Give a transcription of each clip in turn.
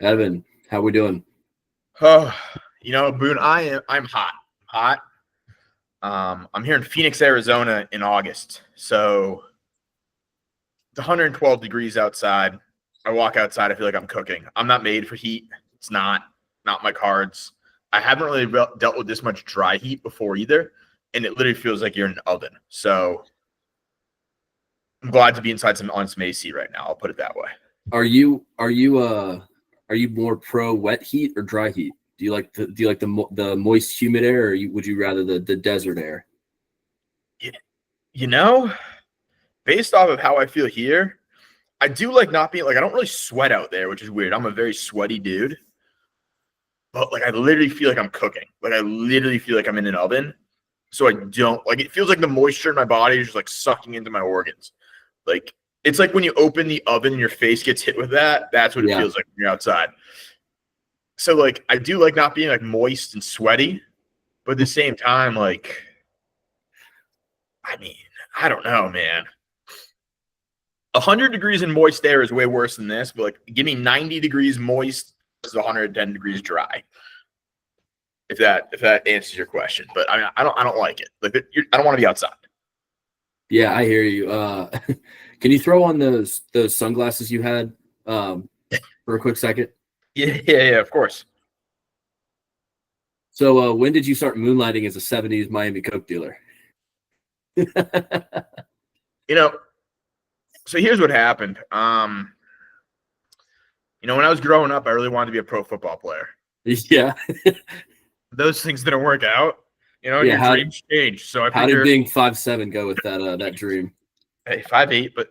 Evan, how we doing? Oh, Boone, I'm hot. Hot. I'm here in Phoenix, Arizona in August. So it's 112 degrees outside. I walk outside, I feel like I'm cooking. I'm not made for heat. It's not my cards. I haven't really dealt with this much dry heat before either, and it literally feels like you're in an oven. So I'm glad to be inside on some AC right now. I'll put it that way. Are you more pro wet heat or dry heat? Do you like the moist humid air, or would you rather the desert air? You, you know, Based off of how I feel here, I do like not being like I don't really sweat out there, which is weird. I'm a very sweaty dude, but like I literally feel like I'm cooking. Like I literally feel like I'm in an oven. So I don't like it feels like the moisture in my body is just like sucking into my organs. Like it's like when you open the oven and your face gets hit with that. That's what it Yeah, feels like when you're outside. So like I do like not being like moist and sweaty, but at the same time, like I mean, I don't know, man. 100 degrees in moist air is way worse than this, but like give me 90 degrees moist versus 110 degrees dry. If that answers your question, but I mean I don't like it. Like I don't want to be outside. yeah, I hear you. Can you throw on those sunglasses you had for a quick second? Yeah, of course. So, when did you start moonlighting as a '70s Miami Coke dealer? You know, so here's what happened. When I was growing up, I really wanted to be a pro football player. Yeah, Those things didn't work out, and yeah. your How dreams change. So I how did figured, being 5'7" go with that dream? hey, 5'8", but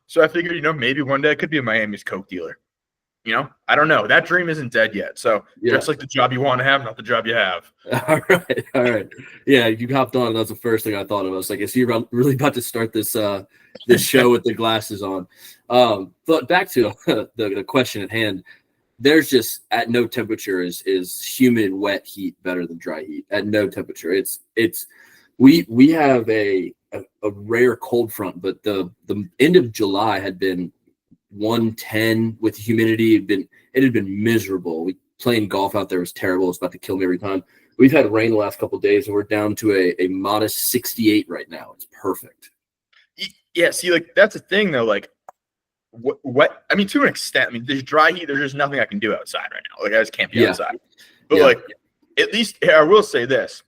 so I figured, maybe one day I could be a Miami's Coke dealer. I don't know. That dream isn't dead yet. So Yeah. just like the job you want to have, not the job you have. All right. Yeah, you hopped on. That's the first thing I thought of. I was like, is he really about to start this show with the glasses on? But back to the question at hand. There's just at no temperature is humid, wet heat better than dry heat. At no temperature, we have a rare cold front, but the end of July had been 110 with humidity. It had been miserable. Playing golf out there was terrible. It's about to kill me every time. We've had rain the last couple of days, and we're down to a modest 68 right now. It's perfect. Yeah, see, like that's the thing though. Like, what? I mean, to an extent. I mean, there's dry heat. There's just nothing I can do outside right now. Like, I just can't be outside. But like, at least I will say this: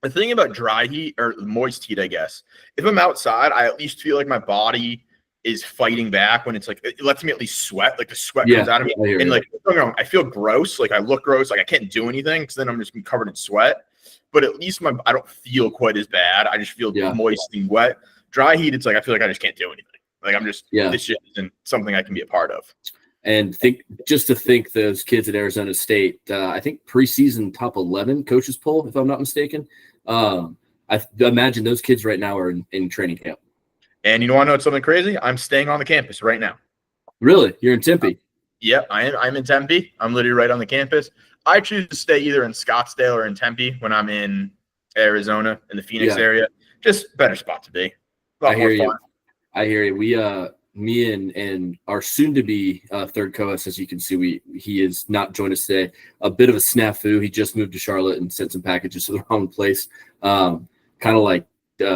the thing about dry heat or moist heat, I guess, if I'm outside, I at least feel like my body is fighting back when it's like it lets me at least sweat. Like the sweat comes out of me, and like don't get me wrong, I feel gross. Like I look gross. Like I can't do anything because then I'm just covered in sweat. But at least I don't feel quite as bad. I just feel moist and wet. Dry heat, it's like I feel like I just can't do anything. Like I'm just this shit isn't something I can be a part of. And to think those kids at Arizona State, I think preseason top 11 coaches poll, if I'm not mistaken. I imagine those kids right now are in training camp. And you want to know something crazy? I'm staying on the campus right now. Really? You're in Tempe? Yep, I am. I'm in Tempe. I'm literally right on the campus. I choose to stay either in Scottsdale or in Tempe when I'm in Arizona in the Phoenix area. Just better spot to be. I hear you. I hear you. Me and our soon-to-be third co-host, as you can see, he is not joined us today. A bit of a snafu. He just moved to Charlotte and sent some packages to the wrong place. Kind of like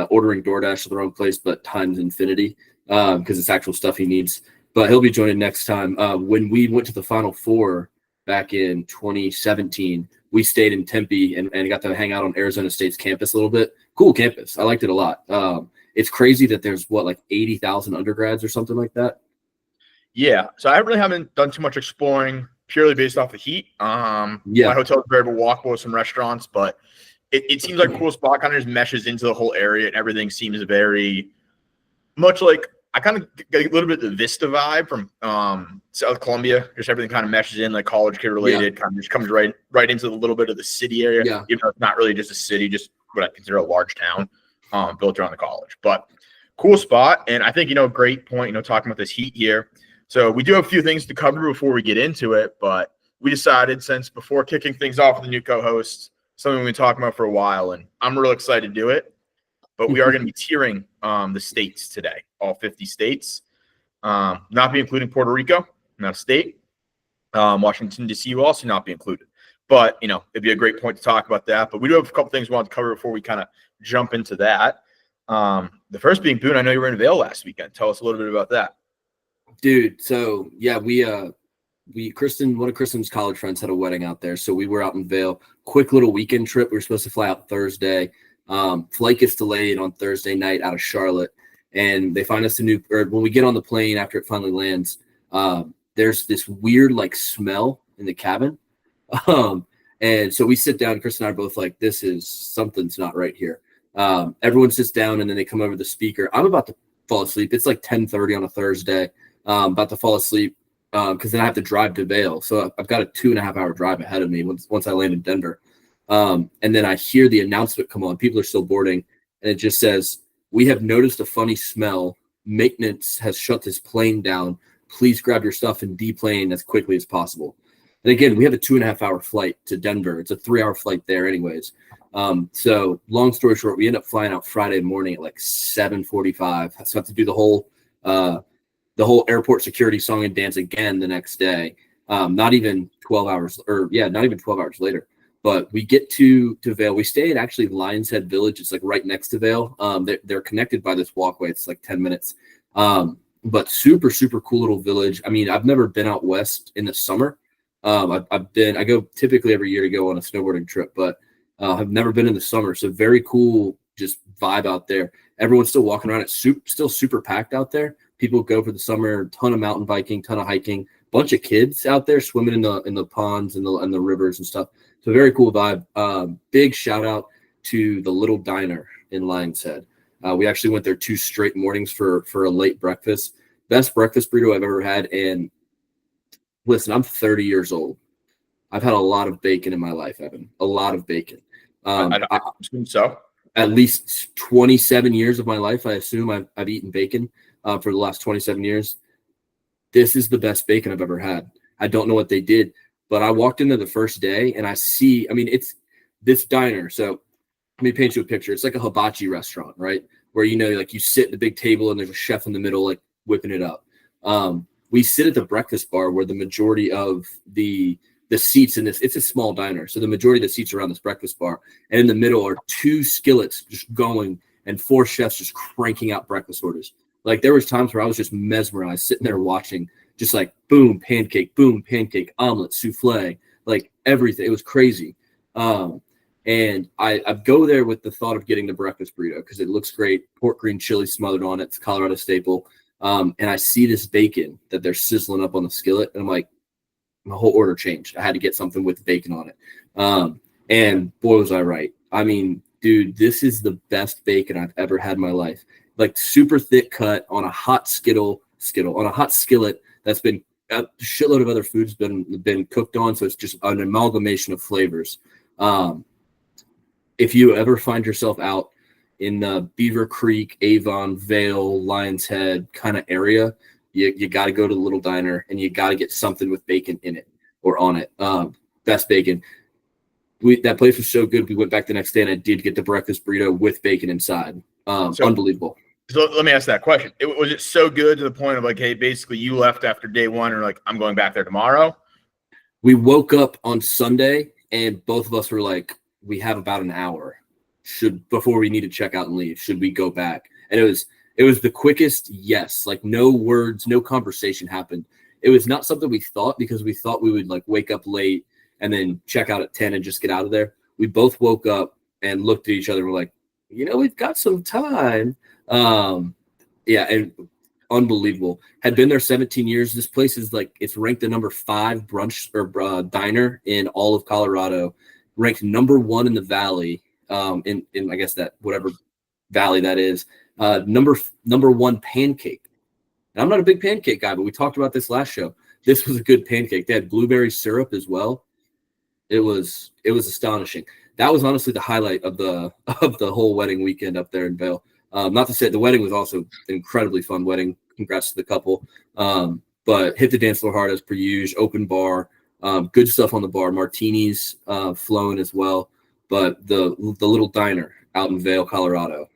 ordering DoorDash to the wrong place, but times infinity because it's actual stuff he needs. But he'll be joining next time. When we went to the Final Four back in 2017, we stayed in Tempe and got to hang out on Arizona State's campus a little bit. Cool campus. I liked it a lot. It's crazy that there's like 80,000 undergrads or something like that. Yeah. So I really haven't done too much exploring purely based off the heat. My hotel is very walkable with some restaurants, but it seems like a cool spot. Kind of just meshes into the whole area, and everything seems very much like I kind of get a little bit of the Vista vibe from South Columbia. Just everything kind of meshes in, like college kid related. Kind of just comes right into a little bit of the city area. Even though it's not really just a city, just what I consider a large town. Built around the college, but cool spot. And I think, great point, talking about this heat here. So we do have a few things to cover before we get into it, but we decided since before kicking things off with the new co-hosts, something we've been talking about for a while, and I'm real excited to do it, but we are going to be tiering the states today, all 50 states. not be including Puerto Rico, not a state. Washington, D.C. will also not be included. But, it'd be a great point to talk about that. But we do have a couple things we want to cover before we kind of jump into that. The first being, Boone, I know you were in Vail last weekend. Tell us a little bit about that. Dude, so, yeah, one of Kristen's college friends had a wedding out there. So we were out in Vail. Quick little weekend trip. We were supposed to fly out Thursday. Flight gets delayed on Thursday night out of Charlotte. And they find us when we get on the plane after it finally lands, there's this weird smell in the cabin. And so we sit down, Chris and I are both like, something's not right here. Everyone sits down and then they come over the speaker. I'm about to fall asleep. It's 10:30 on a Thursday. About to fall asleep because then I have to drive to Vail. So I've got a 2.5-hour drive ahead of me once I land in Denver. And then I hear the announcement come on. People are still boarding. And it just says, "We have noticed a funny smell. Maintenance has shut this plane down. Please grab your stuff and deplane as quickly as possible." And again, we have a 2.5-hour flight to Denver. It's a 3-hour flight there anyways. So long story short, we end up flying out Friday morning at 7:45. So I have to do the whole airport security song and dance again the next day. Not even 12 hours later. But we get to Vail. We stay at actually Lion's Head Village. It's right next to Vail. They're connected by this walkway. It's 10 minutes. But super, super cool little village. I mean, I've never been out west in the summer. I go typically every year to go on a snowboarding trip, but I've never been in the summer. So very cool, just vibe out there. Everyone's still walking around. It's still super packed out there. People go for the summer, ton of mountain biking, ton of hiking, bunch of kids out there swimming in the ponds and the rivers and stuff. So very cool vibe. Big shout out to the Little Diner in Lion's Head. We actually went there 2 straight mornings for a late breakfast. Best breakfast burrito I've ever had. And listen, I'm 30 years old. I've had a lot of bacon in my life, Evan. A lot of bacon. I assume so. At least 27 years of my life, I assume I've eaten bacon for the last 27 years. This is the best bacon I've ever had. I don't know what they did, but I walked into the first day and it's this diner. So let me paint you a picture. It's like a hibachi restaurant, right? Where, you sit at the big table and there's a chef in the middle, whipping it up. We sit at the breakfast bar where the majority of the seats in this, it's a small diner. So the majority of the seats are around this breakfast bar. And in the middle are 2 skillets just going and 4 chefs just cranking out breakfast orders. There was times where I was just mesmerized sitting there watching, just boom, pancake, omelet, souffle, everything. It was crazy. And I go there with the thought of getting the breakfast burrito because it looks great. Pork green chili smothered on it. It's a Colorado staple. And I see this bacon that they're sizzling up on the skillet. And I'm like, my whole order changed. I had to get something with bacon on it. And boy, was I right. I mean, dude, this is the best bacon I've ever had in my life. Super thick cut on a hot on a hot skillet that's been a shitload of other foods been cooked on. So it's just an amalgamation of flavors. If you ever find yourself out in the Beaver Creek, Avon, Vail, Lion's Head kind of area, you got to go to the Little Diner and you got to get something with bacon in it or on it. Best bacon. That place was so good. We went back the next day and I did get the breakfast burrito with bacon inside. Unbelievable. So let me ask that question. Was it so good to the point of hey, basically you left after day 1 or I'm going back there tomorrow? We woke up on Sunday and both of us were we have about an hour before we need to check out and leave. Should we go back? And it was the quickest yes. No words, no conversation happened. It was not something we thought because we thought we would wake up late and then check out at 10 and just get out of there. We both woke up and looked at each other and were we've got some time. And unbelievable. Had been there 17 years. This place is it's ranked the number 5 brunch or diner in all of Colorado, ranked number 1 in the valley. In I guess that whatever valley that is, number 1 pancake. And I'm not a big pancake guy, but we talked about this last show. This was a good pancake. They had blueberry syrup as well. It was astonishing. That was honestly the highlight of the whole wedding weekend up there in Vail. Not to say the wedding was also an incredibly fun wedding. Congrats to the couple. But hit the dance floor hard as per usual. Open bar, good stuff on the bar. Martinis flowing as well. But the Little Diner out in Vail, Colorado,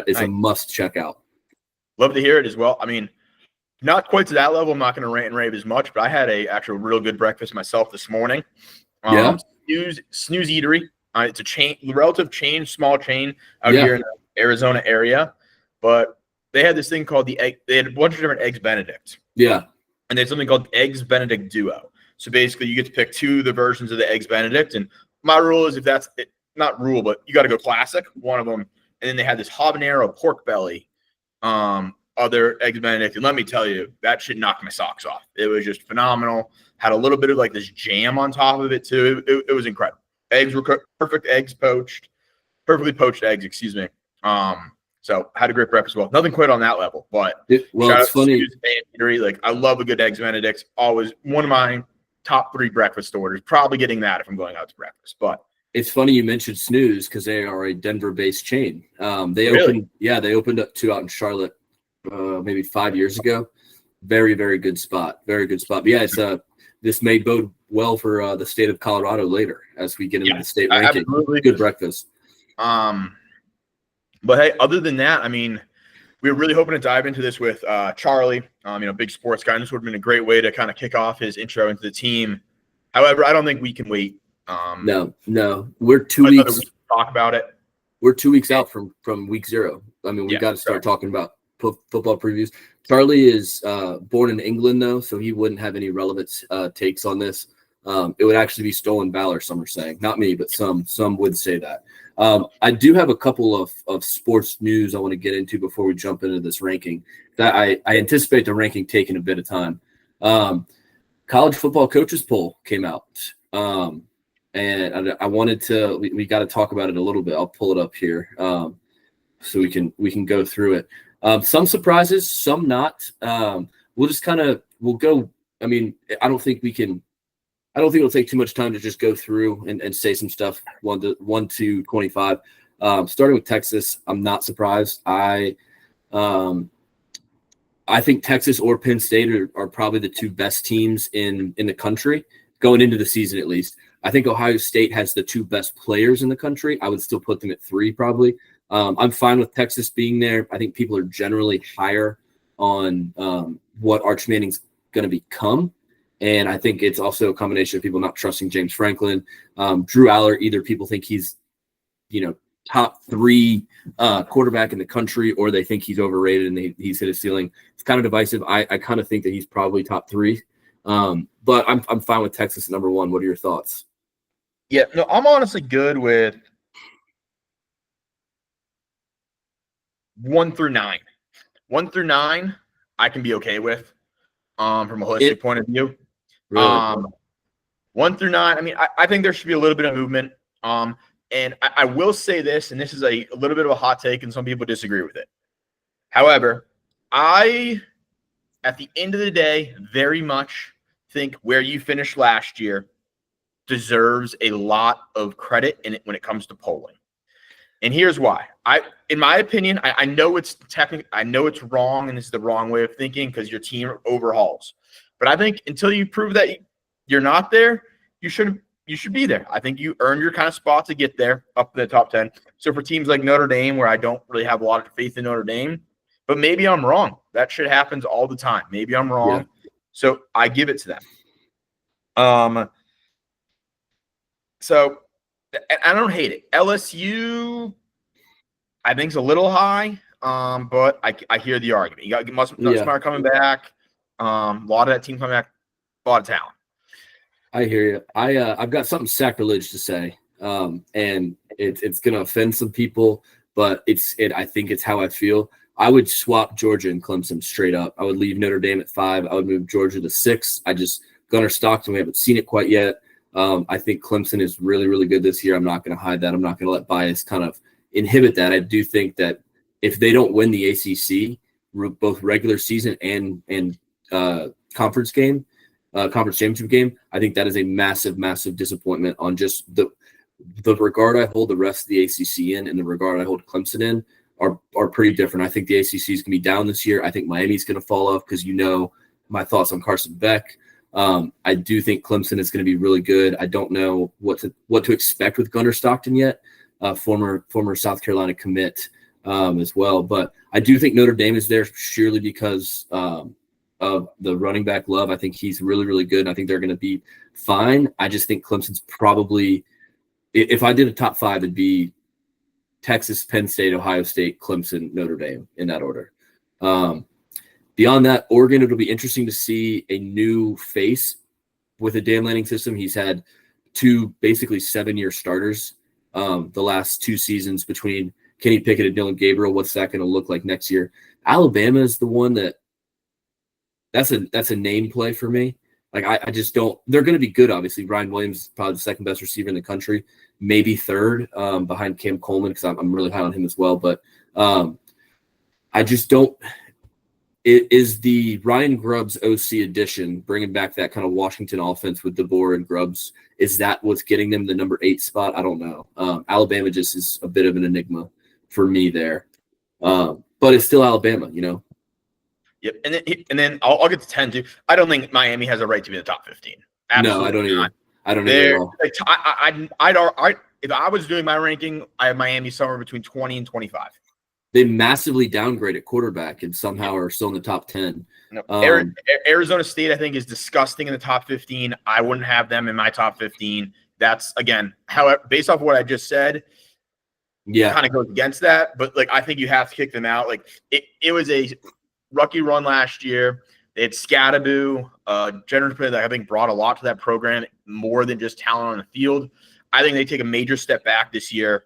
is a must check out. Love to hear it as well. I mean, Not quite to that level. I'm not going to rant and rave as much, but I had a actual real good breakfast myself this morning. Snooze Eatery. It's a chain, relative chain, small chain out here in the Arizona area. But they had this thing called they had a bunch of different Eggs Benedict. Yeah. And they had something called Eggs Benedict Duo. So basically you get to pick two of the versions of the Eggs Benedict. And my rule is, if that's it, not rule, but you got to go classic, one of them. And then they had this habanero pork belly, other Eggs Benedict. And let me tell you, that shit knocked my socks off. It was just phenomenal. Had a little bit of like this jam on top of it too. It was incredible. Eggs were perfect eggs poached, perfectly poached eggs, excuse me. So had a great breakfast as well. Nothing quite on that level, but it's funny. Like, I love a good Eggs Benedict. Always one of my top 3 breakfast orders. Probably getting that if I'm going out to breakfast. But it's funny you mentioned Snooze, because they are a Denver-based chain. They opened up 2 out in Charlotte maybe 5 years ago. Very, very good spot. Very good spot. But yeah, it's this may bode well for the state of Colorado later as we get into the state ranking. Absolutely. Good breakfast. But hey, other than that, I mean, we were really hoping to dive into this with Charlie, big sports guy. And this would have been a great way to kind of kick off his intro into the team. However, I don't think we can wait. No, we're 2 weeks. Talk about it. We're 2 weeks out from week 0. I mean, we got to start talking about football previews. Charlie is born in England, though, so he wouldn't have any relevant takes on this. It would actually be stolen valor, some are saying. Not me, but some would say that. I do have a couple of sports news I want to get into before we jump into this ranking. That I anticipate the ranking taking a bit of time. College football coaches poll came out, and I wanted to. We got to talk about it a little bit. I'll pull it up here so we can go through it. Some surprises, some not. We'll go. I mean, I don't think it'll take too much time to just go through and say some stuff 1 to 25. Starting with Texas, I'm not surprised. I think Texas or Penn State are probably the 2 best teams in the country going into the season, at least. I think Ohio State has the 2 best players in the country. I would still put them at 3 probably. I'm fine with Texas being there. I think people are generally higher on what Arch Manning's going to become. And I think it's also a combination of people not trusting James Franklin. Drew Aller, either people think he's, top 3 quarterback in the country, or they think he's overrated and he's hit his ceiling. It's kind of divisive. I kind of think that he's probably top 3. But I'm fine with Texas at number 1. What are your thoughts? Yeah, no, I'm honestly good with 1 through 9. 1 through 9, I can be okay with from a holistic point of view. Really? 1 through 9, I mean, I think there should be a little bit of movement. And I will say this, and this is a little bit of a hot take, and some people disagree with it. However, at the end of the day, very much think where you finished last year deserves a lot of credit when it comes to polling. And here's why. In my opinion, I know it's technical. I know it's wrong, and this is the wrong way of thinking because your team overhauls. But I think until you prove that you're not there, you should be there. I think you earned your kind of spot to get there up in the top 10. So for teams like Notre Dame, where I don't really have a lot of faith in Notre Dame, but maybe I'm wrong. That shit happens all the time. Maybe I'm wrong. Yeah. So I give it to them. So I don't hate it. LSU, I think, is a little high, but I hear the argument. You got Smart coming back. A lot of that team coming back. A lot of talent. I hear you. I've got something sacrilege to say, and it's going to offend some people, but I think it's how I feel. I would swap Georgia and Clemson straight up. I would leave Notre Dame at 5. I would move Georgia to 6. Gunnar Stockton, we haven't seen it quite yet. I think Clemson is really, really good this year. I'm not going to hide that. I'm not going to let bias kind of inhibit that. I do think that if they don't win the ACC, both regular season and conference championship game, I think that is a massive, massive disappointment on just the regard I hold the rest of the ACC in and the regard I hold Clemson in are pretty different. I think the ACC is going to be down this year. I think Miami's going to fall off because my thoughts on Carson Beck. I do think Clemson is going to be really good. I don't know what to expect with Gunnar Stockton yet, former South Carolina commit as well. But I do think Notre Dame is there surely because of the running back Love. I think he's really, really good. And I think they're going to be fine. I just think Clemson's probably, if I did a top 5, it'd be Texas, Penn State, Ohio State, Clemson, Notre Dame in that order. Beyond that, Oregon, it'll be interesting to see a new face with a Dan Lanning system. He's had 2 basically 7-year starters the last 2 seasons between Kenny Pickett and Dylan Gabriel. What's that going to look like next year? Alabama is the one that's a name play for me. Like I just don't. They're going to be good, obviously. Ryan Williams is probably the 2nd best receiver in the country, maybe 3rd behind Cam Coleman because I'm really high on him as well. But I just don't. It is the Ryan Grubbs OC addition, bringing back that kind of Washington offense with DeBoer and Grubbs. Is that what's getting them the number 8 spot? I don't know. Alabama just is a bit of an enigma for me there. But it's still Alabama, you know? Yep. And then I'll get to 10 too. I don't think Miami has a right to be in the top 15. Absolutely no, I don't not. either. I don't either at all. Like, if I was doing my ranking, I have Miami somewhere between 20 and 25. They massively downgraded quarterback and somehow are still in the top 10. No. Arizona State, I think, is disgusting in the top 15. I wouldn't have them in my top 15. That's, again, however, based off of what I just said, kind of goes against that. But, like, I think you have to kick them out. Like, it was a rookie run last year. They had Scadaboo, generally play that I think brought a lot to that program, more than just talent on the field. I think they take a major step back this year.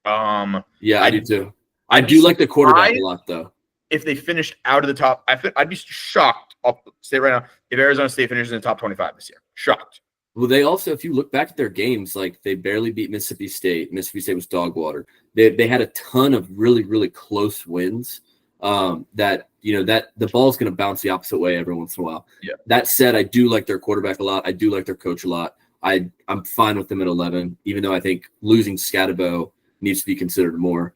I do too. I do like the quarterback a lot, though. If they finished out of the top, I'd be shocked. I'll say right now, if Arizona State finishes in the top 25 this year, shocked. Well, they also, if you look back at their games, like they barely beat Mississippi State. Mississippi State was dog water. They had a ton of really, really close wins. That the ball is going to bounce the opposite way every once in a while. Yeah. That said, I do like their quarterback a lot. I do like their coach a lot. I'm fine with them at 11, even though I think losing Scadabo needs to be considered more.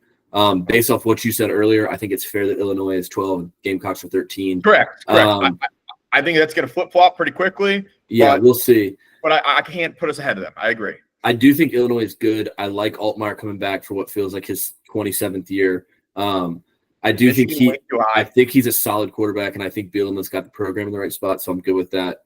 Based off what you said earlier, I think it's fair that Illinois is 12 and Gamecocks are 13. Correct. I think that's going to flip-flop pretty quickly. Yeah, we'll see. But I can't put us ahead of them. I agree. I do think Illinois is good. I like Altmaier coming back for what feels like his 27th year. I think he's a solid quarterback, and I think Bielema's got the program in the right spot, so I'm good with that.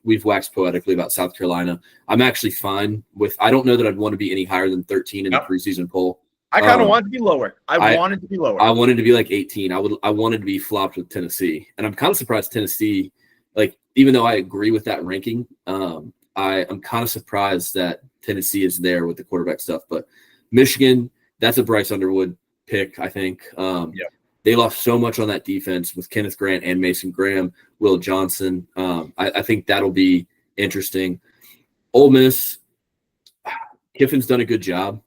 We've waxed poetically about South Carolina. I'm actually fine with – I don't know that I'd want to be any higher than 13 in the preseason poll. I kind of wanted to be lower. I wanted to be lower. I wanted to be like 18. I wanted to be flopped with Tennessee, and I'm kind of surprised Tennessee, like even though I agree with that ranking, I'm kind of surprised that Tennessee is there with the quarterback stuff. But Michigan, that's a Bryce Underwood pick, I think. They lost so much on that defense with Kenneth Grant and Mason Graham, Will Johnson. I think that'll be interesting. Ole Miss, Kiffin's done a good job.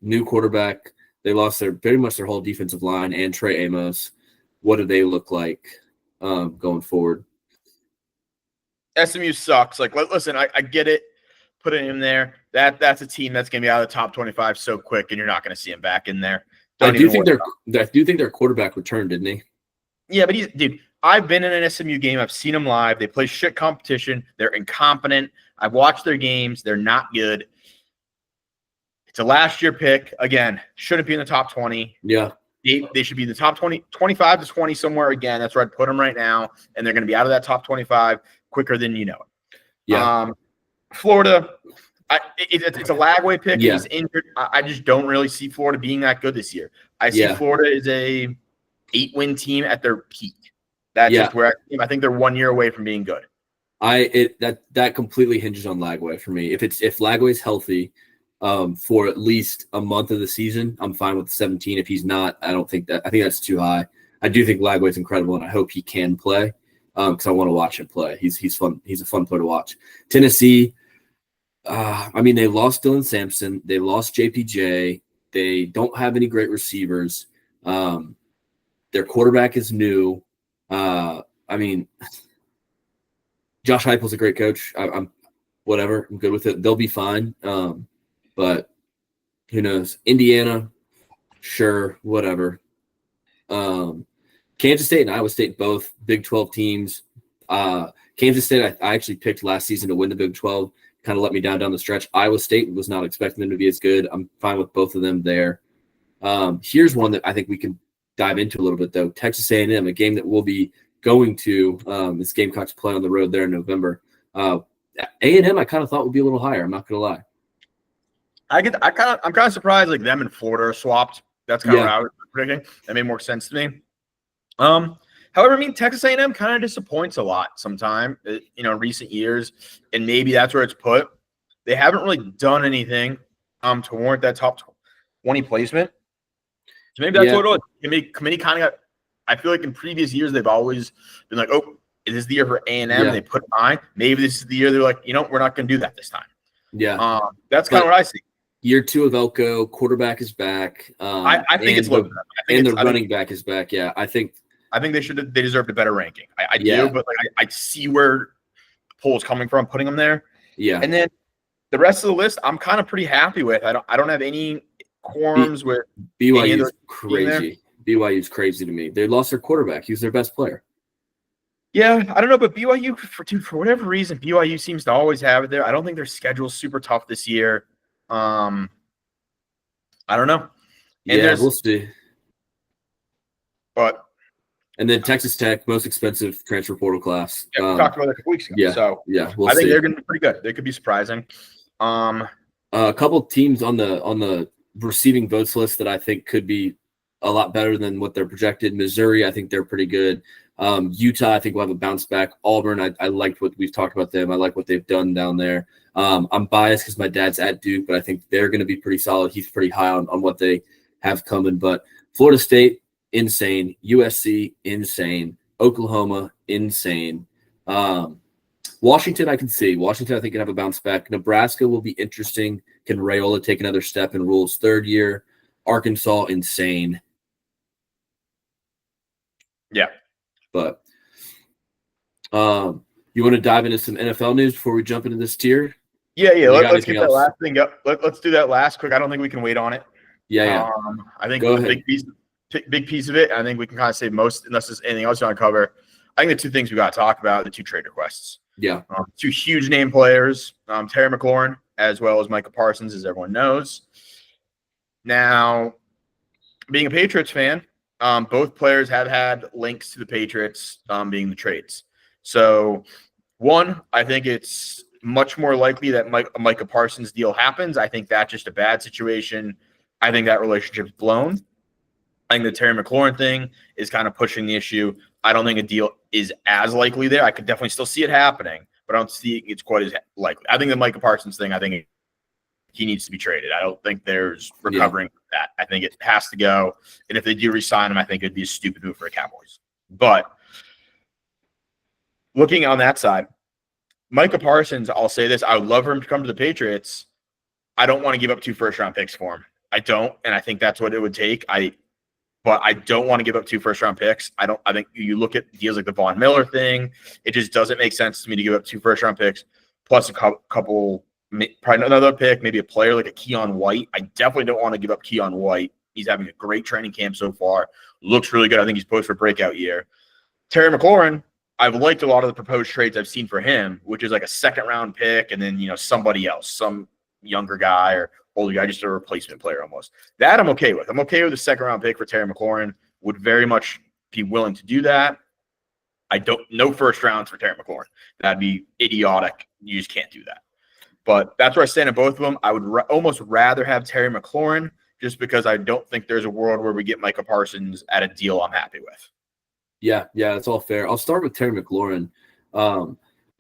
New quarterback. They lost pretty much their whole defensive line and Trey Amos. What do they look like going forward? SMU sucks. Like, listen, I get it. Put it in there. That's a team that's going to be out of the top 25 so quick, and you're not going to see him back in there. I do think their quarterback returned, didn't he? Yeah, but I've been in an SMU game. I've seen them live. They play shit competition. They're incompetent. I've watched their games. They're not good. It's a last year pick. Again, shouldn't be in the top 20. Yeah. They should be in the top 20, 25 to 20 somewhere again. That's where I'd put them right now. And they're going to be out of that top 25 quicker than you know it. Yeah. Florida, it's a Lagway pick. Yeah. He's injured. I just don't really see Florida being that good this year. I see Florida is a 8-win team at their peak. That's just where I think they're 1 year away from being good. That completely hinges on Lagway for me. If Lagway's healthy for at least a month of the season, I'm fine with 17. If he's not, I think that's too high. I do think Lagway's incredible, and I hope he can play because I want to watch him play. He's fun. He's a fun player to watch. Tennessee, they lost Dylan Sampson. They lost JPJ. They don't have any great receivers. Their quarterback is new. Josh Heupel's a great coach. I'm whatever. I'm good with it. They'll be fine. But who knows? Indiana, sure, whatever. Kansas State and Iowa State, both Big 12 teams. Kansas State, I actually picked last season to win the Big 12. Kind of let me down the stretch. Iowa State was not expecting them to be as good. I'm fine with both of them there. Here's one that I think we can dive into a little bit, though. Texas A&M, a game that will be going to this Gamecocks play on the road there in November. A&M I kind of thought would be a little higher. I'm not gonna lie. I'm kind of surprised like them and Florida are swapped. That's kind of what I was predicting. That made more sense to me. However, I mean Texas A&M kind of disappoints a lot sometimes, in recent years, and maybe that's where it's put. They haven't really done anything to warrant that top 20 placement. So maybe that's what it is. Committee kind of got. I feel like in previous years they've always been like, "Oh, it is the year for A&M." Yeah. They put it on. Maybe this is the year they're like, we're not going to do that this time. Yeah, that's kind of what I see. Year 2 of Elko, quarterback is back. I think it's low. And the running back is back. Yeah, I think they deserved a better ranking. I do, but like I see where the poll is coming from, putting them there. Yeah, and then the rest of the list, I'm kind of pretty happy with. I don't have any quorums with BYU's crazy. BYU's crazy to me. They lost their quarterback. He was their best player. Yeah, I don't know, but BYU for whatever reason, BYU seems to always have it there. I don't think their schedule's super tough this year. I don't know. And we'll see. And then But Texas Tech, most expensive transfer portal class. Yeah, we talked about that a couple weeks ago. Yeah, so we'll I think see. they're going to be pretty good. They could be surprising. A couple of teams on the receiving votes list that I think could be a lot better than what they're projected. Missouri, I think they're pretty good. Utah, I think will have a bounce back. Auburn, I liked what we've talked about them. I like what they've done down there. I'm biased because my dad's at Duke, but I think they're going to be pretty solid. He's pretty high on what they have coming. But Florida State, insane. USC, insane. Oklahoma, insane. Washington, I can see. Washington, I think, can have a bounce back. Nebraska will be interesting. Can Raiola take another step in Rule's third year? Arkansas, insane. Yeah. But you want to dive into some NFL news before we jump into this tier? Yeah. Let's get that last thing up. Let's do that last quick. I don't think we can wait on it. Yeah. I think a big piece of it. I think we can kind of say most, unless there's anything else you want to cover. I think the two things we got to talk about, the two trade requests. Yeah. Two huge name players, Terry Mcclaurin as well as Micah Parsons, as everyone knows. Now, being a Patriots fan, both players have had links to the Patriots being the trades. So, one, I think it's much more likely that Micah Parsons deal happens. I think that's just a bad situation. I think that relationship's blown. I think the Terry McLaurin thing is kind of pushing the issue. I don't think a deal is as likely there. I could definitely still see it happening, but I don't see it's quite as likely. I think the Micah Parsons thing, I think he needs to be traded. I don't think there's recovering from that. I think it has to go. And if they do re-sign him, I think it'd be a stupid move for the Cowboys. But looking on that side, Micah Parsons, I'll say this. I would love for him to come to the Patriots. I don't want to give up 2 first-round picks for him. I don't, and I think that's what it would take. But I don't want to give up 2 first-round picks. I think you look at deals like the Von Miller thing, it just doesn't make sense to me to give up 2 first-round picks plus a couple, probably another pick, maybe a player like a Keon White. I definitely don't want to give up Keon White. He's having a great training camp so far. Looks really good. I think he's poised for a breakout year. Terry McLaurin, I've liked a lot of the proposed trades I've seen for him, which is like a second-round pick and then, somebody else, some younger guy or older guy, just a replacement player almost. That I'm okay with. I'm okay with the second-round pick for Terry McLaurin. Would very much be willing to do that. No first rounds for Terry McLaurin. That'd be idiotic. You just can't do that. But that's where I stand in both of them. I would almost rather have Terry McLaurin just because I don't think there's a world where we get Micah Parsons at a deal I'm happy with. Yeah, that's all fair. I'll start with Terry McLaurin.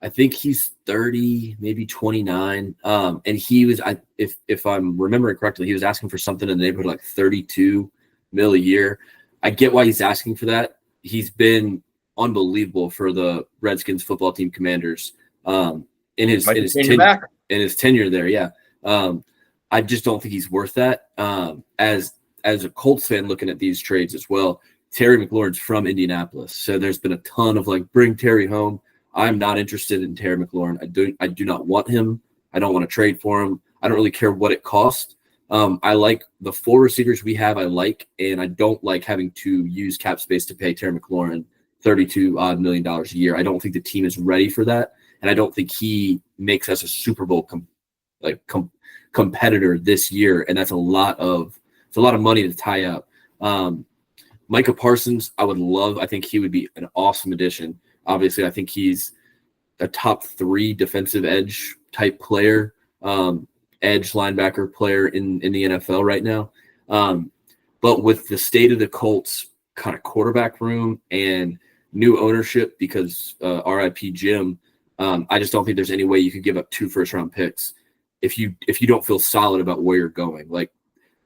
I think he's 30, maybe 29. And he was, if I'm remembering correctly, he was asking for something in the neighborhood like $32 million a year. I get why he's asking for that. He's been unbelievable for the Redskins football team Commanders in his tenure there. Yeah. I just don't think he's worth that. As a Colts fan looking at these trades as well, Terry McLaurin's from Indianapolis. So there's been a ton of bring Terry home. I'm not interested in Terry McLaurin. I do not want him. I don't want to trade for him. I don't really care what it costs. I like the 4 receivers we have. And I don't like having to use cap space to pay Terry McLaurin $32 million a year. I don't think the team is ready for that, and I don't think he makes us a Super Bowl competitor this year. And that's a lot of money to tie up. Micah Parsons, I think he would be an awesome addition. Obviously, I think he's a top 3 defensive edge type player, edge linebacker player in the NFL right now. But with the state of the Colts kind of quarterback room and new ownership, because RIP Jim, I just don't think there's any way you could give up 2 first-round picks if you don't feel solid about where you're going. Like,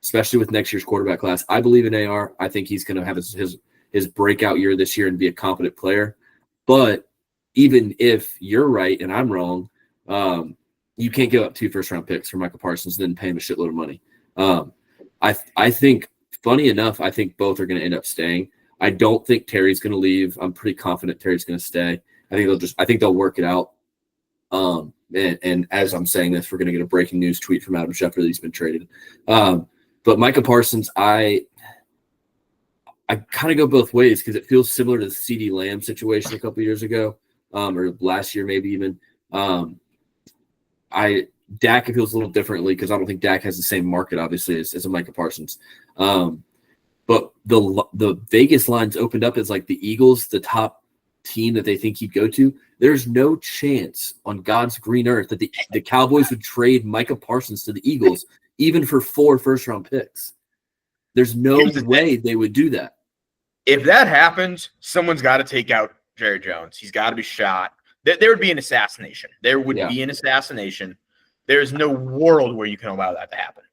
especially with next year's quarterback class, I believe in AR. I think he's going to have his breakout year this year and be a competent player. But even if you're right and I'm wrong, you can't give up 2 first-round picks for Micah Parsons and then pay him a shitload of money. I think, funny enough, I think both are going to end up staying. I don't think Terry's going to leave. I'm pretty confident Terry's going to stay. I think they'll work it out. And as I'm saying this, we're going to get a breaking news tweet from Adam Schefter that he's been traded. But Micah Parsons, I kind of go both ways because it feels similar to the CeeDee Lamb situation a couple years ago, or last year maybe even. Dak, it feels a little differently because I don't think Dak has the same market, obviously, as a Micah Parsons. But the Vegas lines opened up as like the Eagles, the top team that they think he'd go to. There's no chance on God's green earth that the Cowboys would trade Micah Parsons to the Eagles, even for 4 first-round picks. There's no way they would do that. If that happens, someone's got to take out Jerry Jones. He's got to be shot. There would be an assassination. There would be an assassination. There's no world where you can allow that to happen.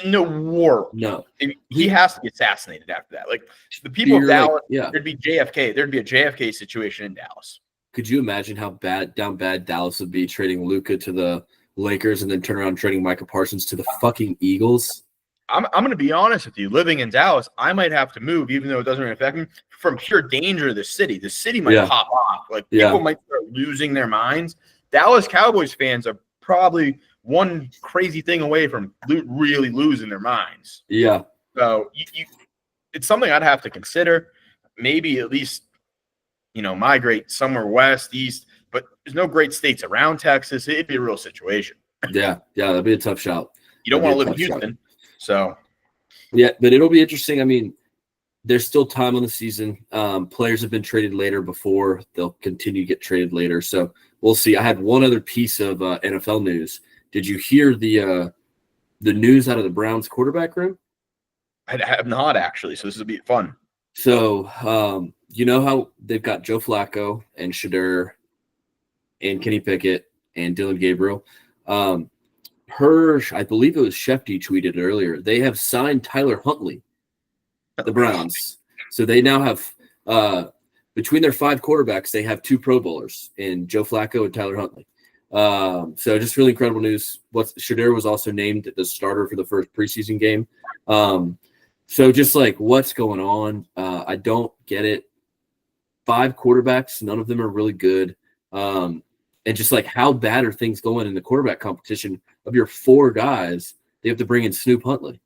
No world. No. He has to be assassinated after that. Like, the people of Dallas, there'd be JFK. There'd be a JFK situation in Dallas. Could you imagine how bad Dallas would be trading Luka to the Lakers and then turn around trading Micah Parsons to the fucking Eagles? I'm going to be honest with you. Living in Dallas, I might have to move, even though it doesn't really affect me, from pure danger of the city. The city might pop off. Like, people might start losing their minds. Dallas Cowboys fans are probably one crazy thing away from really losing their minds. Yeah. So it's something I'd have to consider. Maybe at least, migrate somewhere west, east. But there's no great states around Texas. It'd be a real situation. Yeah, that'd be a tough shot. You don't want to live in Houston. So. Yeah, but it'll be interesting. I mean, there's still time on the season. Players have been traded later before. They'll continue to get traded later. So we'll see. I had one other piece of NFL news. Did you hear the news out of the Browns quarterback room? I have not, actually. So this will be fun. So you know how they've got Joe Flacco and Shedeur and Kenny Pickett and Dylan Gabriel. I believe it was Shefty tweeted earlier. They have signed Tyler Huntley, the Browns. So they now have between their 5 quarterbacks, they have 2 Pro Bowlers in Joe Flacco and Tyler Huntley. So just really incredible news. Shedeur was also named the starter for the first preseason game. So just like, what's going on? I don't get it. 5 quarterbacks, none of them are really good. And just like, how bad are things going in the quarterback competition? Of your 4 guys, they have to bring in Snoop Huntley.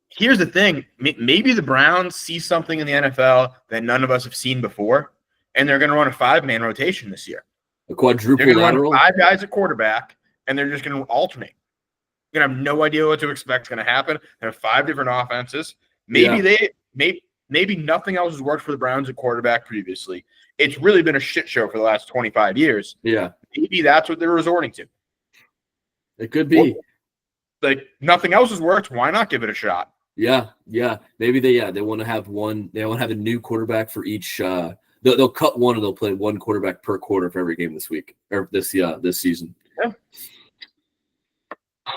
Here's the thing. Maybe the Browns see something in the NFL that none of us have seen before, and they're going to run a 5-man rotation this year. A quadruple they're lateral? Run 5 guys at quarterback, and they're just going to alternate. You're going to have no idea what to expect is going to happen. There are 5 different offenses. Maybe maybe nothing else has worked for the Browns at quarterback previously. It's really been a shit show for the last 25 years. Yeah. Maybe that's what they're resorting to. It could be. Like, nothing else has worked. Why not give it a shot? Yeah. Maybe they want to have one. They want to have a new quarterback for each. They'll cut one and they'll play 1 quarterback per quarter for every game this week or this season. Yeah.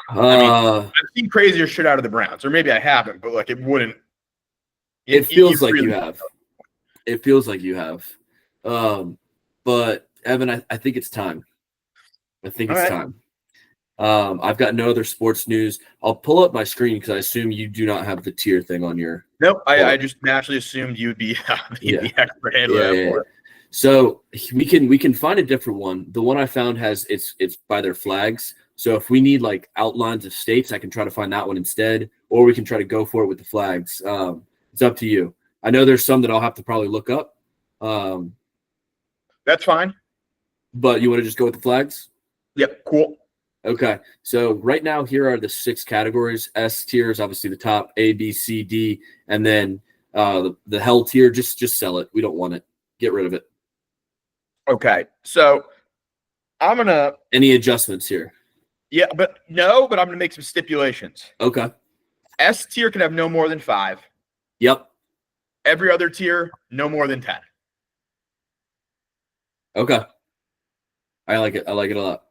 I've seen crazier shit out of the Browns, or maybe I haven't, but like, it wouldn't. It feels like you have. It feels like you have. But Evan, I think it's time. Time. I've got no other sports news. I'll pull up my screen because I assume you do not have the tier thing on your. Nope, I just naturally assumed you'd be the expert handler for it. So we can find a different one. The one I found has it's by their flags. So if we need like outlines of states, I can try to find that one instead, or we can try to go for it with the flags. It's up to you. I know there's some that I'll have to probably look up. That's fine. But you want to just go with the flags? Yep, cool. Okay, so right now here are the 6 categories. S tier is obviously the top, A, B, C, D, and then the hell tier, just sell it. We don't want it. Get rid of it. Okay, so I'm gonna. Any adjustments here? Yeah, but I'm gonna make some stipulations. Okay. S tier can have no more than 5. Yep. Every other tier, no more than 10. Okay. I like it. I like it a lot.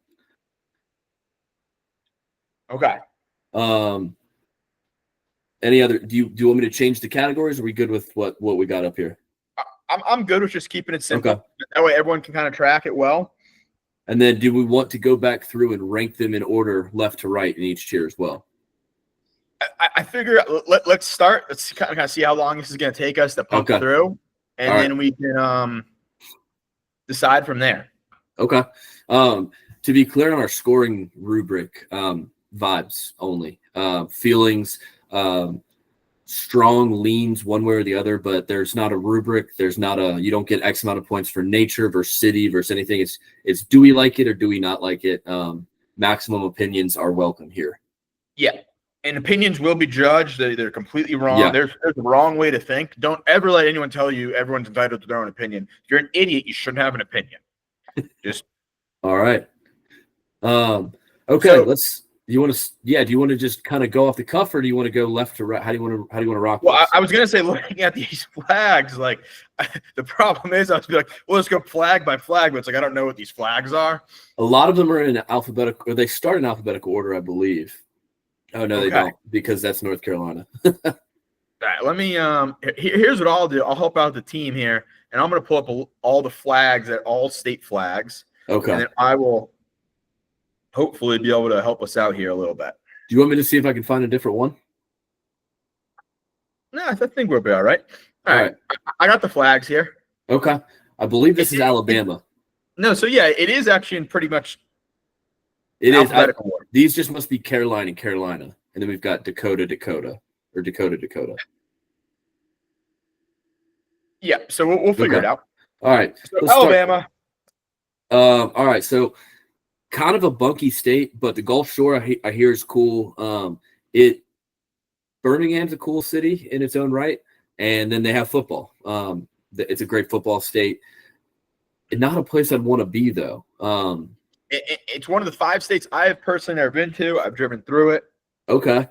Okay. Any other? Do you want me to change the categories? Or are we good with what we got up here? I'm good with just keeping it simple. Okay. That way everyone can kind of track it well. And then do we want to go back through and rank them in order left to right in each tier as well? I figure let's start. Let's kind of see how long this is going to take us to pump through, and then we can decide from there. Okay. To be clear on our scoring rubric, vibes only, feelings, strong leans one way or the other, but there's not a rubric. There's not you don't get X amount of points for nature versus city versus anything. It's do we like it or do we not like it? Maximum opinions are welcome here. Yeah. And opinions will be judged. They're completely wrong. Yeah. There's a wrong way to think. Don't ever let anyone tell you everyone's entitled to their own opinion. If you're an idiot, you shouldn't have an opinion. Just all right. Okay, so, do you want to just kind of go off the cuff, or do you want to go left to right? How do you want to rock? Well, I was gonna say, looking at these flags, like the problem is I was like, well, let's go flag by flag, but it's like I don't know what these flags are. A lot of them are in alphabetical, or they start in alphabetical order, I believe. Oh no, they don't, because that's North Carolina. All right, let me. Here's what I'll do. I'll help out the team here, and I'm gonna pull up all the flags at all state flags. Okay. And then I will hopefully be able to help us out here a little bit. Do you want me to see if I can find a different one? No, I think we'll be all right. All right. I got the flags here. Okay. I believe this is Alabama. No, so yeah, it is actually in pretty much alphabetical order. These just must be Carolina and Carolina. And then we've got Dakota. Yeah, so we'll figure it out. All right. So Alabama. All right, so kind of a bunky state, but the Gulf Shore I hear is cool. Birmingham's a cool city in its own right, and then they have football. It's a great football state. Not a place I'd want to be though. It's one of the 5 states I have personally never been to. I've driven through it. Okay.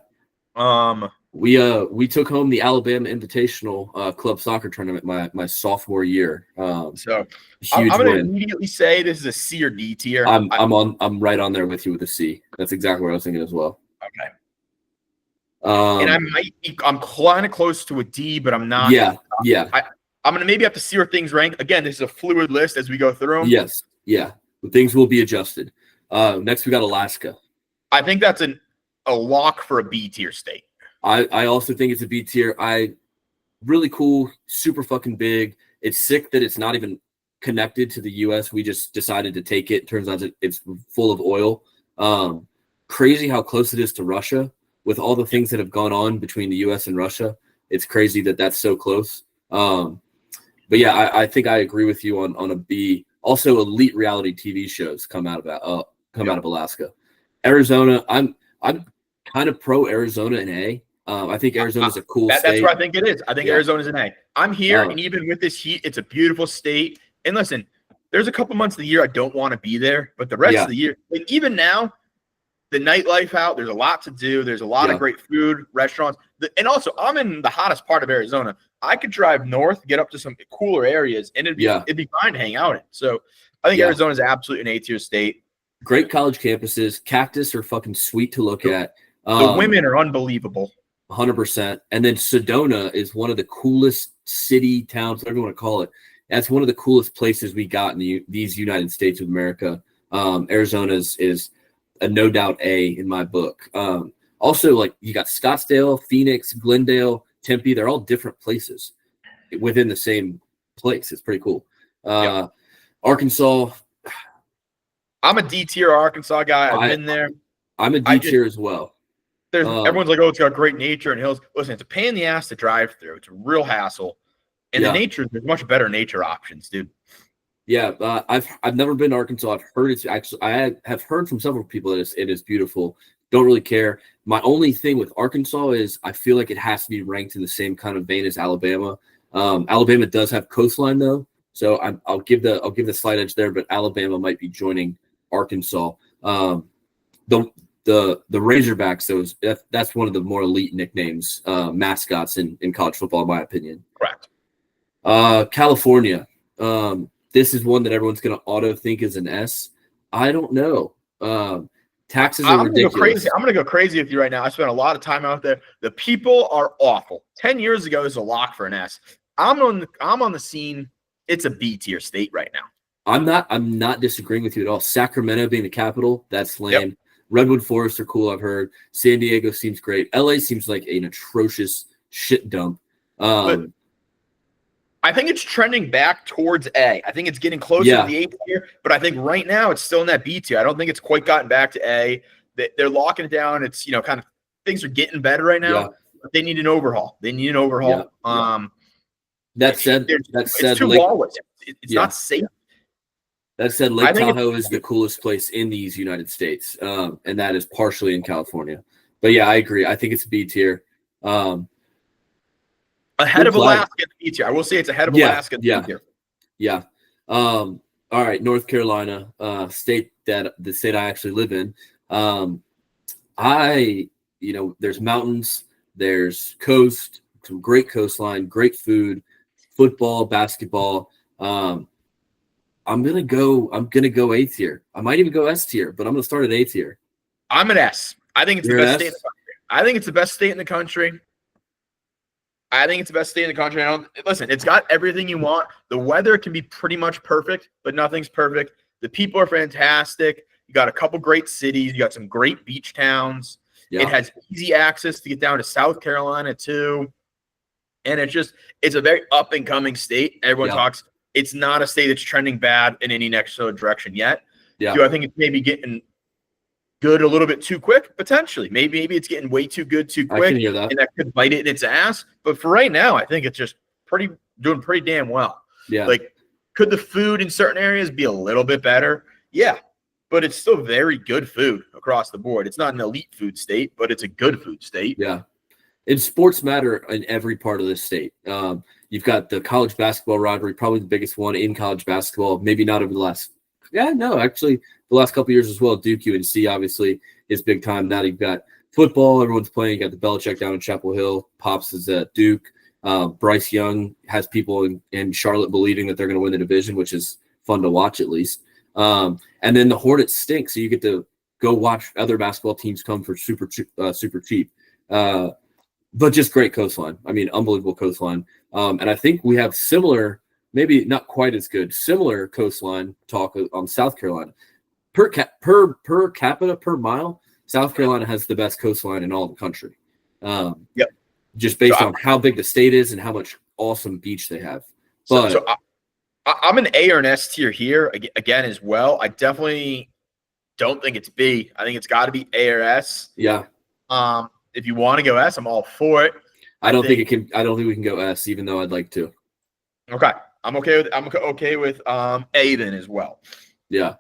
We took home the Alabama Invitational club soccer tournament my sophomore year. So I'm going to immediately say this is a C or D tier. I'm right on there with you with a C. That's exactly what I was thinking as well. Okay. And I'm kind of close to a D, but I'm not. Yeah. I'm going to maybe have to see where things rank. Again, this is a fluid list as we go through them. Yes. Yeah. Things will be adjusted. Next, we got Alaska. I think that's a lock for a B tier state. I also think it's a B tier. Really cool, super fucking big. It's sick that it's not even connected to the U.S. We just decided to take it. Turns out it's full of oil. Crazy how close it is to Russia with all the things that have gone on between the U.S. and Russia. It's crazy that that's so close. But yeah, I think I agree with you on a B. Also, elite reality TV shows come out of Alaska. Arizona, I'm kind of pro Arizona in A. I think Arizona's a cool state. That's where I think it is. I think Arizona's an A. I'm here, and even with this heat, it's a beautiful state. And listen, there's a couple months of the year I don't want to be there, but the rest of the year, like even now, the nightlife out, there's a lot to do. There's a lot of great food, restaurants. And also, I'm in the hottest part of Arizona. I could drive north, get up to some cooler areas, and it'd be fine to hang out in. So I think Arizona's absolutely an A-tier state. Great college campuses. Cactus are fucking sweet to look at. The women are unbelievable. 100%. And then Sedona is one of the coolest city towns, whatever you want to call it. That's one of the coolest places we got in these United States of America. Arizona is a no doubt A in my book. Also, like you got Scottsdale, Phoenix, Glendale, Tempe. They're all different places within the same place. It's pretty cool. Arkansas. I'm a D tier Arkansas guy. I've been there. I'm a D tier as well. Everyone's like, oh, it's got great nature and hills. Listen, it's a pain in the ass to drive through. It's a real hassle. And the nature, there's much better nature options, dude. Yeah, I've never been to Arkansas. I've heard it's actually have heard from several people that it is beautiful. Don't really care. My only thing with Arkansas is I feel like it has to be ranked in the same kind of vein as Alabama. Alabama does have coastline though, so I'll give the slight edge there. But Alabama might be joining Arkansas. The Razorbacks, that's one of the more elite nicknames, mascots in college football, in my opinion. Correct. California. This is one that everyone's going to auto think is an S. I don't know. Taxes are ridiculous. I'm going to go crazy with you right now. I spent a lot of time out there. The people are awful. 10 years ago is a lock for an S. I'm on the scene. It's a B tier state right now. I'm not disagreeing with you at all. Sacramento being the capital, that's lame. Yep. Redwood Forests are cool, I've heard. San Diego seems great. LA seems like an atrocious shit dump. But I think it's trending back towards A. I think it's getting closer to the A tier, but I think right now it's still in that B tier. I don't think it's quite gotten back to A. They're locking it down. It's, kind of things are getting better right now. Yeah. But they need an overhaul. Yeah. That said, it's too lawless. It's not safe. That said, Lake Tahoe is the coolest place in these United States, and that is partially in California. But yeah, I agree. I think it's B tier. Ahead of Alaska in the B tier. I will say it's ahead of Alaska in the B tier. Yeah. All right, North Carolina, the state I actually live in. There's mountains, there's coast, some great coastline, great food, football, basketball. I'm gonna go A tier. I might even go S tier, but I'm gonna start at A tier. I'm an S. I think it's the best state in the country. I think it's the best state in the country. Listen, it's got everything you want. The weather can be pretty much perfect, but nothing's perfect. The people are fantastic. You got a couple great cities. You got some great beach towns. Yeah. It has easy access to get down to South Carolina too. And it's a very up and coming state. Everyone talks. It's not a state that's trending bad in any next direction yet. Yeah. Do I think it's maybe getting good a little bit too quick? Potentially. Maybe it's getting way too good too quick. I can hear that. And that could bite it in its ass. But for right now, I think it's just doing pretty damn well. Yeah. Like, could the food in certain areas be a little bit better? Yeah. But it's still very good food across the board. It's not an elite food state, but it's a good food state. Yeah. And sports matter in every part of this state. You've got the college basketball rivalry, probably the biggest one in college basketball. Maybe not over the last the last couple of years as well. Duke UNC obviously is big time. Now you've got football. Everyone's playing. You got the Belichick down in Chapel Hill. Pops is at Duke. Bryce Young has people in Charlotte believing that they're going to win the division, which is fun to watch at least. And then the Hornets stink, so you get to go watch other basketball teams come for super cheap. But just great coastline. I mean, unbelievable coastline. And I think we have similar, maybe not quite as good, similar coastline talk on South Carolina. Per capita, per mile, South Carolina has the best coastline in all the country. Yep. Just based on how big the state is and how much awesome beach they have. But so I'm an A or an S tier here again as well. I definitely don't think it's B. I think it's got to be A or S. Yeah. If you want to go S, I'm all for it. I don't think we can go S, even though I'd like to. Okay. I'm okay with A then as well. Yeah.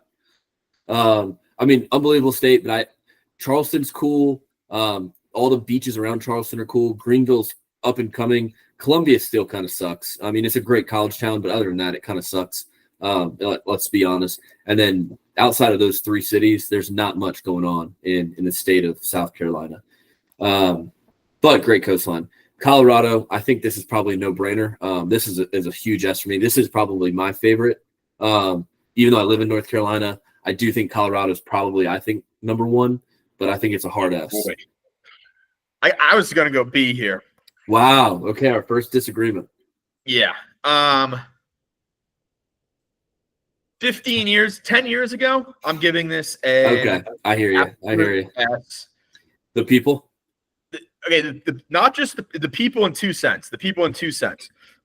I mean, unbelievable state, but Charleston's cool. All the beaches around Charleston are cool. Greenville's up and coming. Columbia still kind of sucks. I mean, it's a great college town, but other than that, it kind of sucks. Let's be honest. And then outside of those three cities, there's not much going on in the state of South Carolina. But great coastline. Colorado, I think this is probably a no-brainer. This is a huge S for me. This is probably my favorite. Even though I live in North Carolina, I do think Colorado is probably, I think, number one, but I think it's a hard S. Boy. I was going to go B here. Wow. Okay, our first disagreement. Yeah. 10 years ago, I'm giving this a. Okay, I hear you. S. The people? Not just the people in two cents.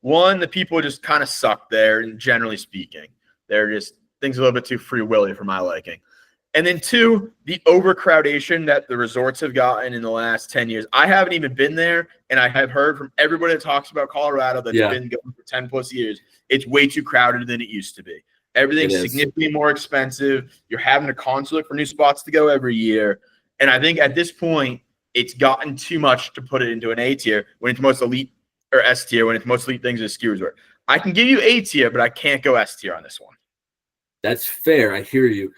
One, the people just kind of suck there, and generally speaking. They're just things a little bit too free willy for my liking. And then two, the overcrowdation that the resorts have gotten in the last 10 years. I haven't even been there, and I have heard from everybody that talks about Colorado that's been going for 10 plus years. It's way too crowded than it used to be. Everything's significantly more expensive. You're having to constantly look for new spots to go every year. And I think at this point, it's gotten too much to put it into an A tier when it's most elite, or S tier when it's most elite things as ski resort. I can give you A tier, but I can't go S tier on this one. That's fair. I hear you.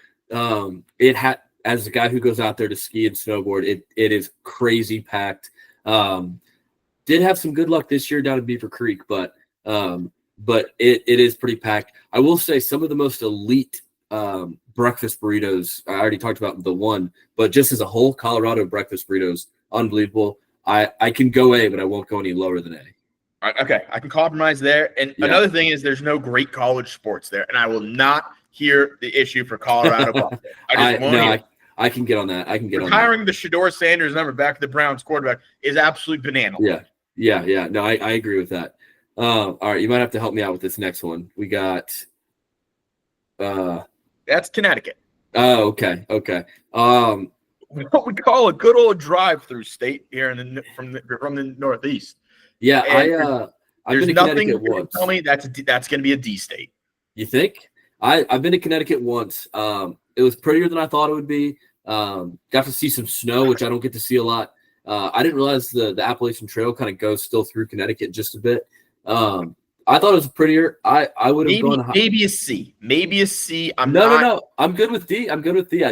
As a guy who goes out there to ski and snowboard, it is crazy packed. Did have some good luck this year down in Beaver Creek, but it is pretty packed. I will say some of the most elite breakfast burritos, I already talked about the one, but just as a whole, Colorado breakfast burritos, unbelievable. I can go A, but I won't go any lower than A. Okay, I can compromise there. And another thing is there's no great college sports there, and I will not hear the issue for Colorado. I can get on that. Retiring the Shedeur Sanders number back to the Browns quarterback is absolutely banana. Yeah. No, I agree with that. All right, you might have to help me out with this next one. We got that's Connecticut. Oh, okay. What we call a good old drive-through state here from the Northeast. Yeah, I've been to Connecticut once. Tell me that's going to be a D state. You think? I've been to Connecticut once. It was prettier than I thought it would be. Got to see some snow, which I don't get to see a lot. I didn't realize the Appalachian Trail kind of goes still through Connecticut just a bit. I thought it was prettier. I would have gone maybe a C. Maybe a C. No. I'm good with D.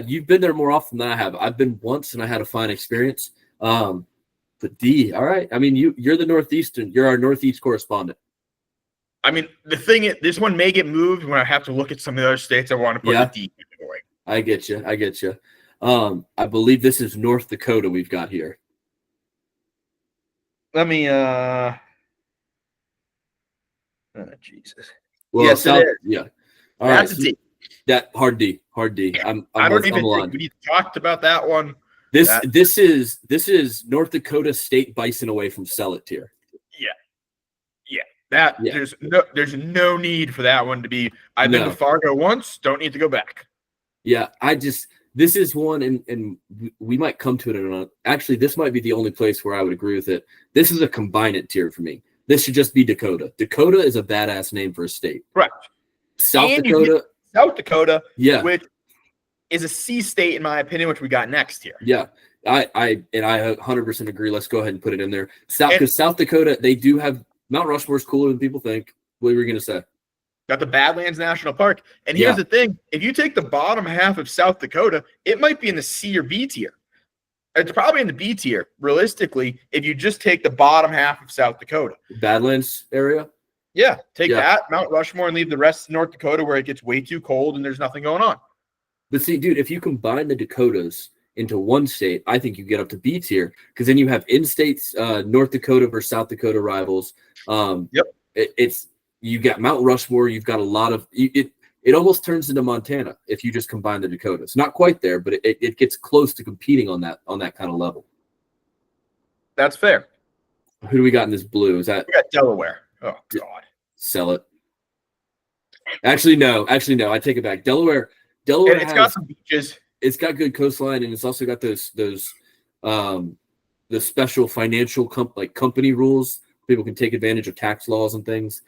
You've been there more often than I have. I've been once and I had a fine experience. But D, all right. I mean, you're the Northeastern. You're our Northeast correspondent. I mean, the thing is, this one may get moved when I have to look at some of the other states I want to put in the D category. I get you. I believe this is North Dakota we've got here. Let me Jesus. Well, yes, it is. Yeah. All That's right. A D. That hard D. I don't even think we talked about that one. This is North Dakota State Bison away from Sell It tier. Yeah. There's no need for that one to be. I've been to Fargo once. Don't need to go back. Yeah, this is one, and we might come to it or not. Actually, this might be the only place where I would agree with it. This is a combine it tier for me. This should just be Dakota. Dakota is a badass name for a state. Correct. South Dakota, yeah, which is a C state in my opinion, which we got next here. Yeah, I 100% agree. Let's go ahead and put it in there. Because South Dakota, they do have Mount Rushmore's cooler than people think. What were you going to say? Got the Badlands National Park. And here's the thing. If you take the bottom half of South Dakota, it might be in the C or B tier. It's probably in the B tier, realistically, if you just take the bottom half of South Dakota. Badlands area? Yeah. Take that, Mount Rushmore, and leave the rest of North Dakota where it gets way too cold and there's nothing going on. But see, dude, if you combine the Dakotas into one state, I think you get up to B tier because then you have in-states North Dakota versus South Dakota rivals. You got Mount Rushmore. You've got a lot of it almost turns into Montana if you just combine the Dakotas. Not quite there, but it gets close to competing on that kind of level. That's fair. Who do we got in this blue? Is that we got Delaware? Oh God, Sell It. Actually, no. I take it back. Delaware. It's got some beaches. It's got good coastline, and it's also got those the special financial company rules. People can take advantage of tax laws and things.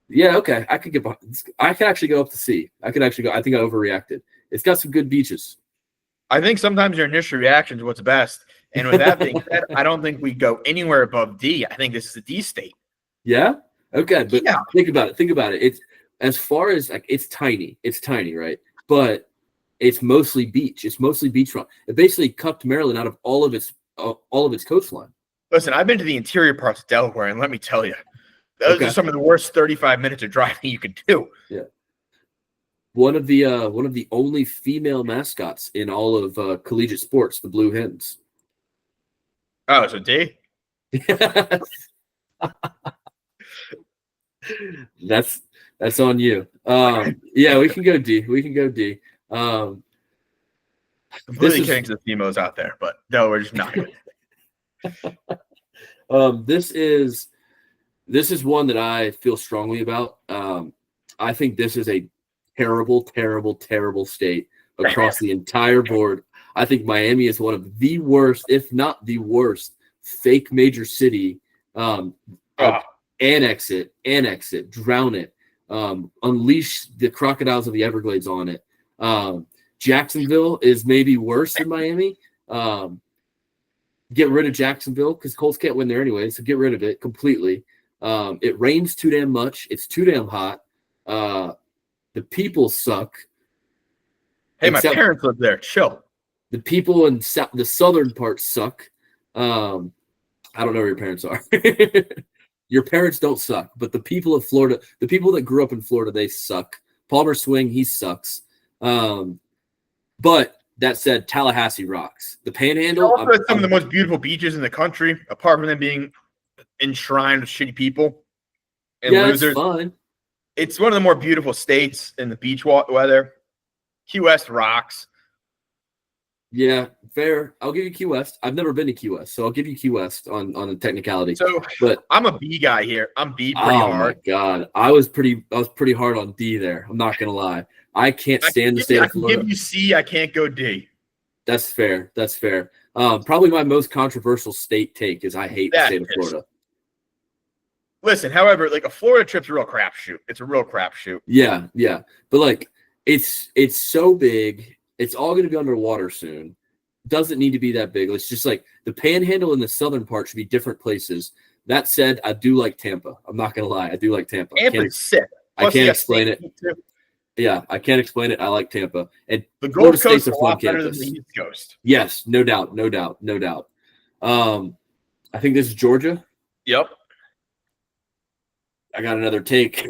Yeah, okay. I could actually go up to C. I think I overreacted. It's got some good beaches. I think sometimes your initial reaction is what's best. And with that being said, I don't think we go anywhere above D. I think this is a D state. Yeah? Okay. But think about it. It's as far as it's tiny. It's tiny, right? But it's mostly beach. It's mostly beachfront. It basically cupped Maryland out of all of its coastline. Listen, I've been to the interior parts of Delaware, and let me tell you, those are some of the worst 35 minutes of driving you can do. Yeah. One of the only female mascots in all of collegiate sports, the Blue Hens. Oh, it's a D? That's on you. Yeah, we can go D. Completely kidding to the females out there, but Delaware's not good. This is one that I feel strongly about. I think this is a terrible, terrible, terrible state across the entire board. I think Miami is one of the worst, if not the worst, fake major city. Annex it, drown it. Unleash the crocodiles of the Everglades on it. Jacksonville is maybe worse than Miami. Get rid of Jacksonville because Colts can't win there anyway, so get rid of it completely. It rains too damn much. It's too damn hot. The people suck. Hey, my parents live there. Chill. The people in the southern part suck. I don't know where your parents are. Your parents don't suck, but the people of Florida, the people that grew up in Florida, they suck. Palmer Swing, he sucks. But that said, Tallahassee rocks. The Panhandle. Also has some of the most beautiful beaches in the country, apart from them being enshrined with shitty people and losers. It's fun. It's one of the more beautiful states in the beach weather. Key West rocks. Yeah, fair. I'll give you Key West. I've never been to Key West, so I'll give you Key West on a technicality. So, but I'm a B guy here. I'm B pretty hard. Oh my god, I was pretty hard on D there. I'm not gonna lie. I can't stand the state of Florida. I can give you C. I can't go D. That's fair. That's fair. Probably my most controversial state take is I hate the state of Florida. Listen, however, like a Florida trip's a real crapshoot. It's a real crapshoot. Yeah, yeah, but like it's so big. It's all going to be underwater soon. Doesn't need to be that big. It's just like the Panhandle and the southern part should be different places. That said, I do like Tampa. I'm not going to lie. I do like Tampa. Tampa's sick. I can't explain it. Yeah, I can't explain it. I like Tampa. And the Gold Coast is a lot better than the East Coast. Yes, no doubt. No doubt. No doubt. I think this is Georgia. Yep. I got another take.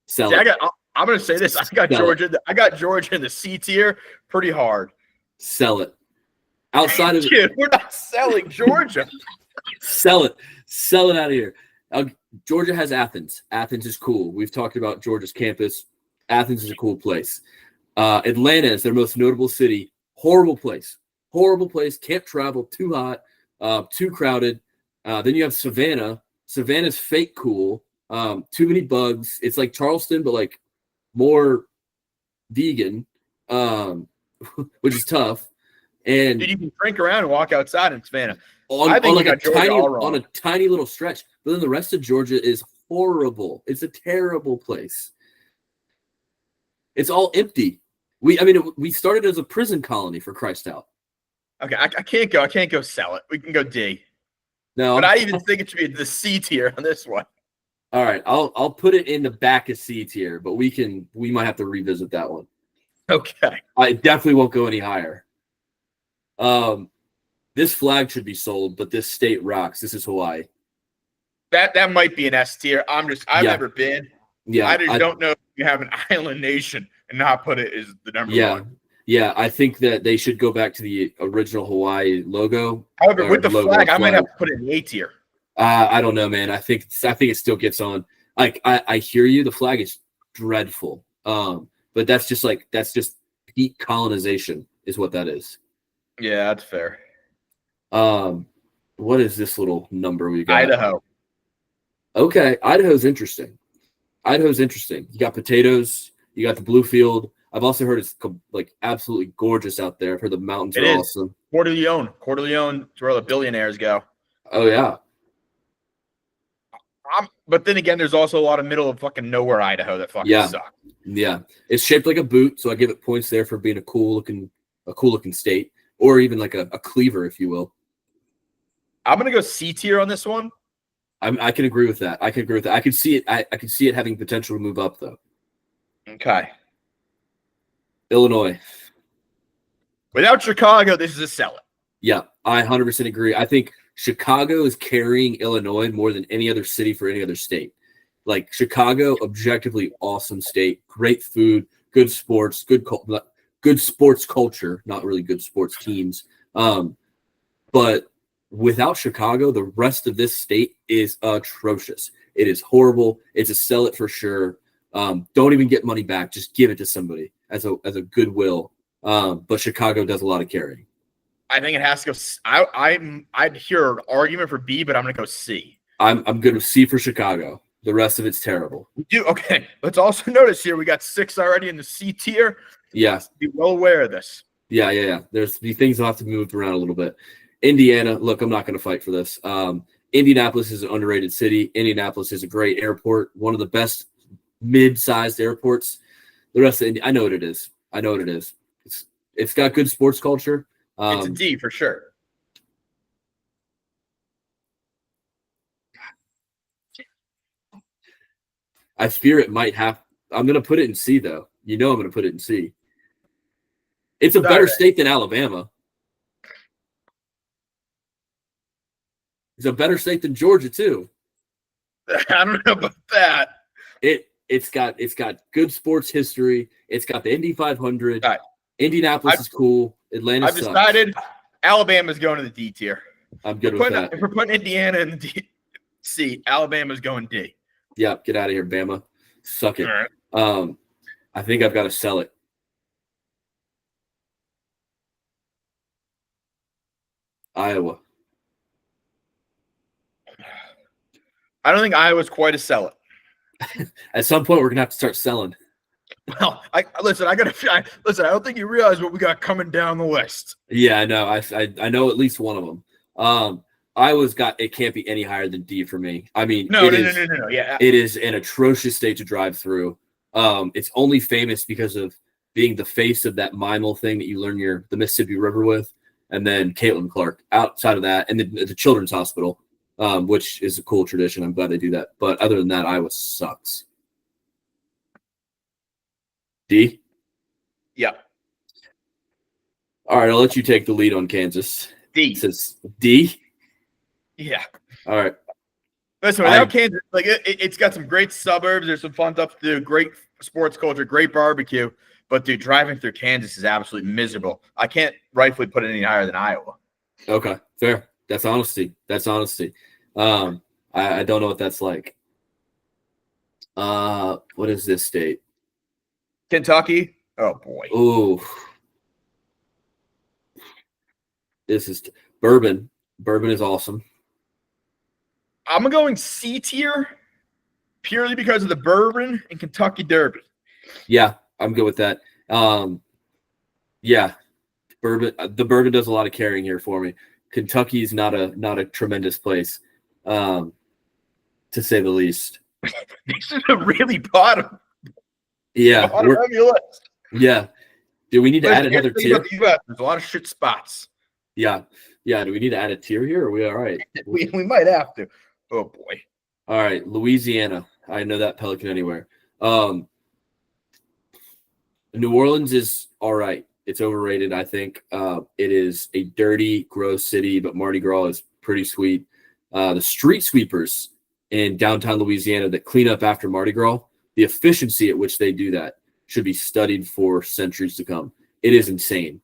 Sell it. I'm going to say this. I got Georgia in the C tier pretty hard. Sell it. Outside of it. We're not selling Georgia. Sell it. Sell it out of here. Georgia has Athens. Athens is cool. We've talked about Georgia's campus. Athens is a cool place. Atlanta is their most notable city. Horrible place. Horrible place. Can't travel. Too hot. Too crowded. Then you have Savannah. Savannah's fake cool. Too many bugs. It's like Charleston, but like more vegan, which is tough. And dude, you can drink around and walk outside in Savannah. On a tiny little stretch. But then the rest of Georgia is horrible. It's a terrible place. It's all empty. We started as a prison colony, for Christ out. Okay, I can't go. I can't go sell it. We can go D. No, but I even think it should be the C tier on this one. All right, I'll put it in the back of C tier, but we might have to revisit that one. Okay. I definitely won't go any higher. This flag should be sold, but this state rocks. This is Hawaii. That might be an S tier. I've never been. Yeah. I don't know if you have an island nation and not put it as the number one. Yeah, I think that they should go back to the original Hawaii logo. However, with the flag, I might have to put it in the A tier. I don't know, man. I think it still gets on. Like I hear you. The flag is dreadful. But that's just peak colonization is what that is. Yeah, that's fair. What is this little number we got? Idaho. Okay, Idaho's interesting. You got potatoes. You got the blue field. I've also heard it's like absolutely gorgeous out there. I've heard the mountains are awesome. Coeur d'Alene is where the billionaires go. Oh yeah. But then again, there's also a lot of middle of fucking nowhere Idaho that fucking suck. Yeah, it's shaped like a boot, so I give it points there for being a cool looking state, or even like a cleaver, if you will. I'm gonna go C tier on this one. I can agree with that. I can see it. I can see it having potential to move up though. Okay. Illinois. Without Chicago, this is a sell it. Yeah, I 100% agree. I think Chicago is carrying Illinois more than any other city for any other state. Like Chicago, objectively awesome state, great food, good sports, good sports culture, not really good sports teams. But without Chicago, the rest of this state is atrocious. It is horrible. It's a sell it for sure. Don't even get money back. Just give it to somebody as a goodwill. But Chicago does a lot of carrying. I think it has to go. I'd hear an argument for B, but I'm going to go C. I'm going to C for Chicago. The rest of it's terrible. Okay. Let's also notice here we got 6 already in the C tier. Yeah. Be well aware of this. Yeah. There's these things will have to be moved around a little bit. Indiana. Look, I'm not going to fight for this. Indianapolis is an underrated city. Indianapolis is a great airport, one of the best mid-sized airports. The rest of Indy, I know what it is. It's got good sports culture. It's a D for sure. I fear it might have. I'm going to put it in C, though. I'm going to put it in C. It's a better state than Alabama. It's a better state than Georgia, too. I don't know about that. It's got good sports history. It's got the Indy 500. Right. Indianapolis is cool. Atlanta I've decided Alabama's going to the D tier. I'm good with that. If we're putting Indiana in the D, C, Alabama's going D. Yeah, get out of here, Bama. Suck it. Right. I think I've got to sell it. Iowa. I don't think Iowa's quite a sell it. At some point, we're gonna have to start selling. Well, I don't think you realize what we got coming down the list. Yeah, I know. I know at least one of them. Iowa's it can't be any higher than D for me. I mean, no. Yeah, it is an atrocious state to drive through. It's only famous because of being the face of that Mimel thing that you learn the Mississippi River with, and then Caitlin Clark. Outside of that, and the Children's Hospital, which is a cool tradition. I'm glad they do that. But other than that, Iowa sucks. D? Yeah. All right, I'll let you take the lead on Kansas. D. It says D? Yeah. All right. Listen, without Kansas, like it's got some great suburbs. There's some fun stuff to do, great sports culture, great barbecue. But, dude, driving through Kansas is absolutely miserable. I can't rightfully put it any higher than Iowa. Okay, fair. That's honesty. I don't know what that's like. What is this state? Kentucky. Oh boy. Ooh. This is Bourbon. Bourbon is awesome. I'm going C tier purely because of the Bourbon and Kentucky Derby. Yeah, I'm good with that. Yeah. Bourbon. The Bourbon does a lot of carrying here for me. Kentucky's not a tremendous place, to say the least. This is a really bottom. Yeah. Yeah. Do we need to add another tier? There's a lot of shit spots. Yeah. Yeah. Do we need to add a tier here? Or are we all right? we might have to. Oh boy. All right. Louisiana. I know that Pelican anywhere. New Orleans is all right. It's overrated, I think. It is a dirty, gross city, but Mardi Gras is pretty sweet. The street sweepers in downtown Louisiana that clean up after Mardi Gras, the efficiency at which they do that should be studied for centuries to come. It is insane.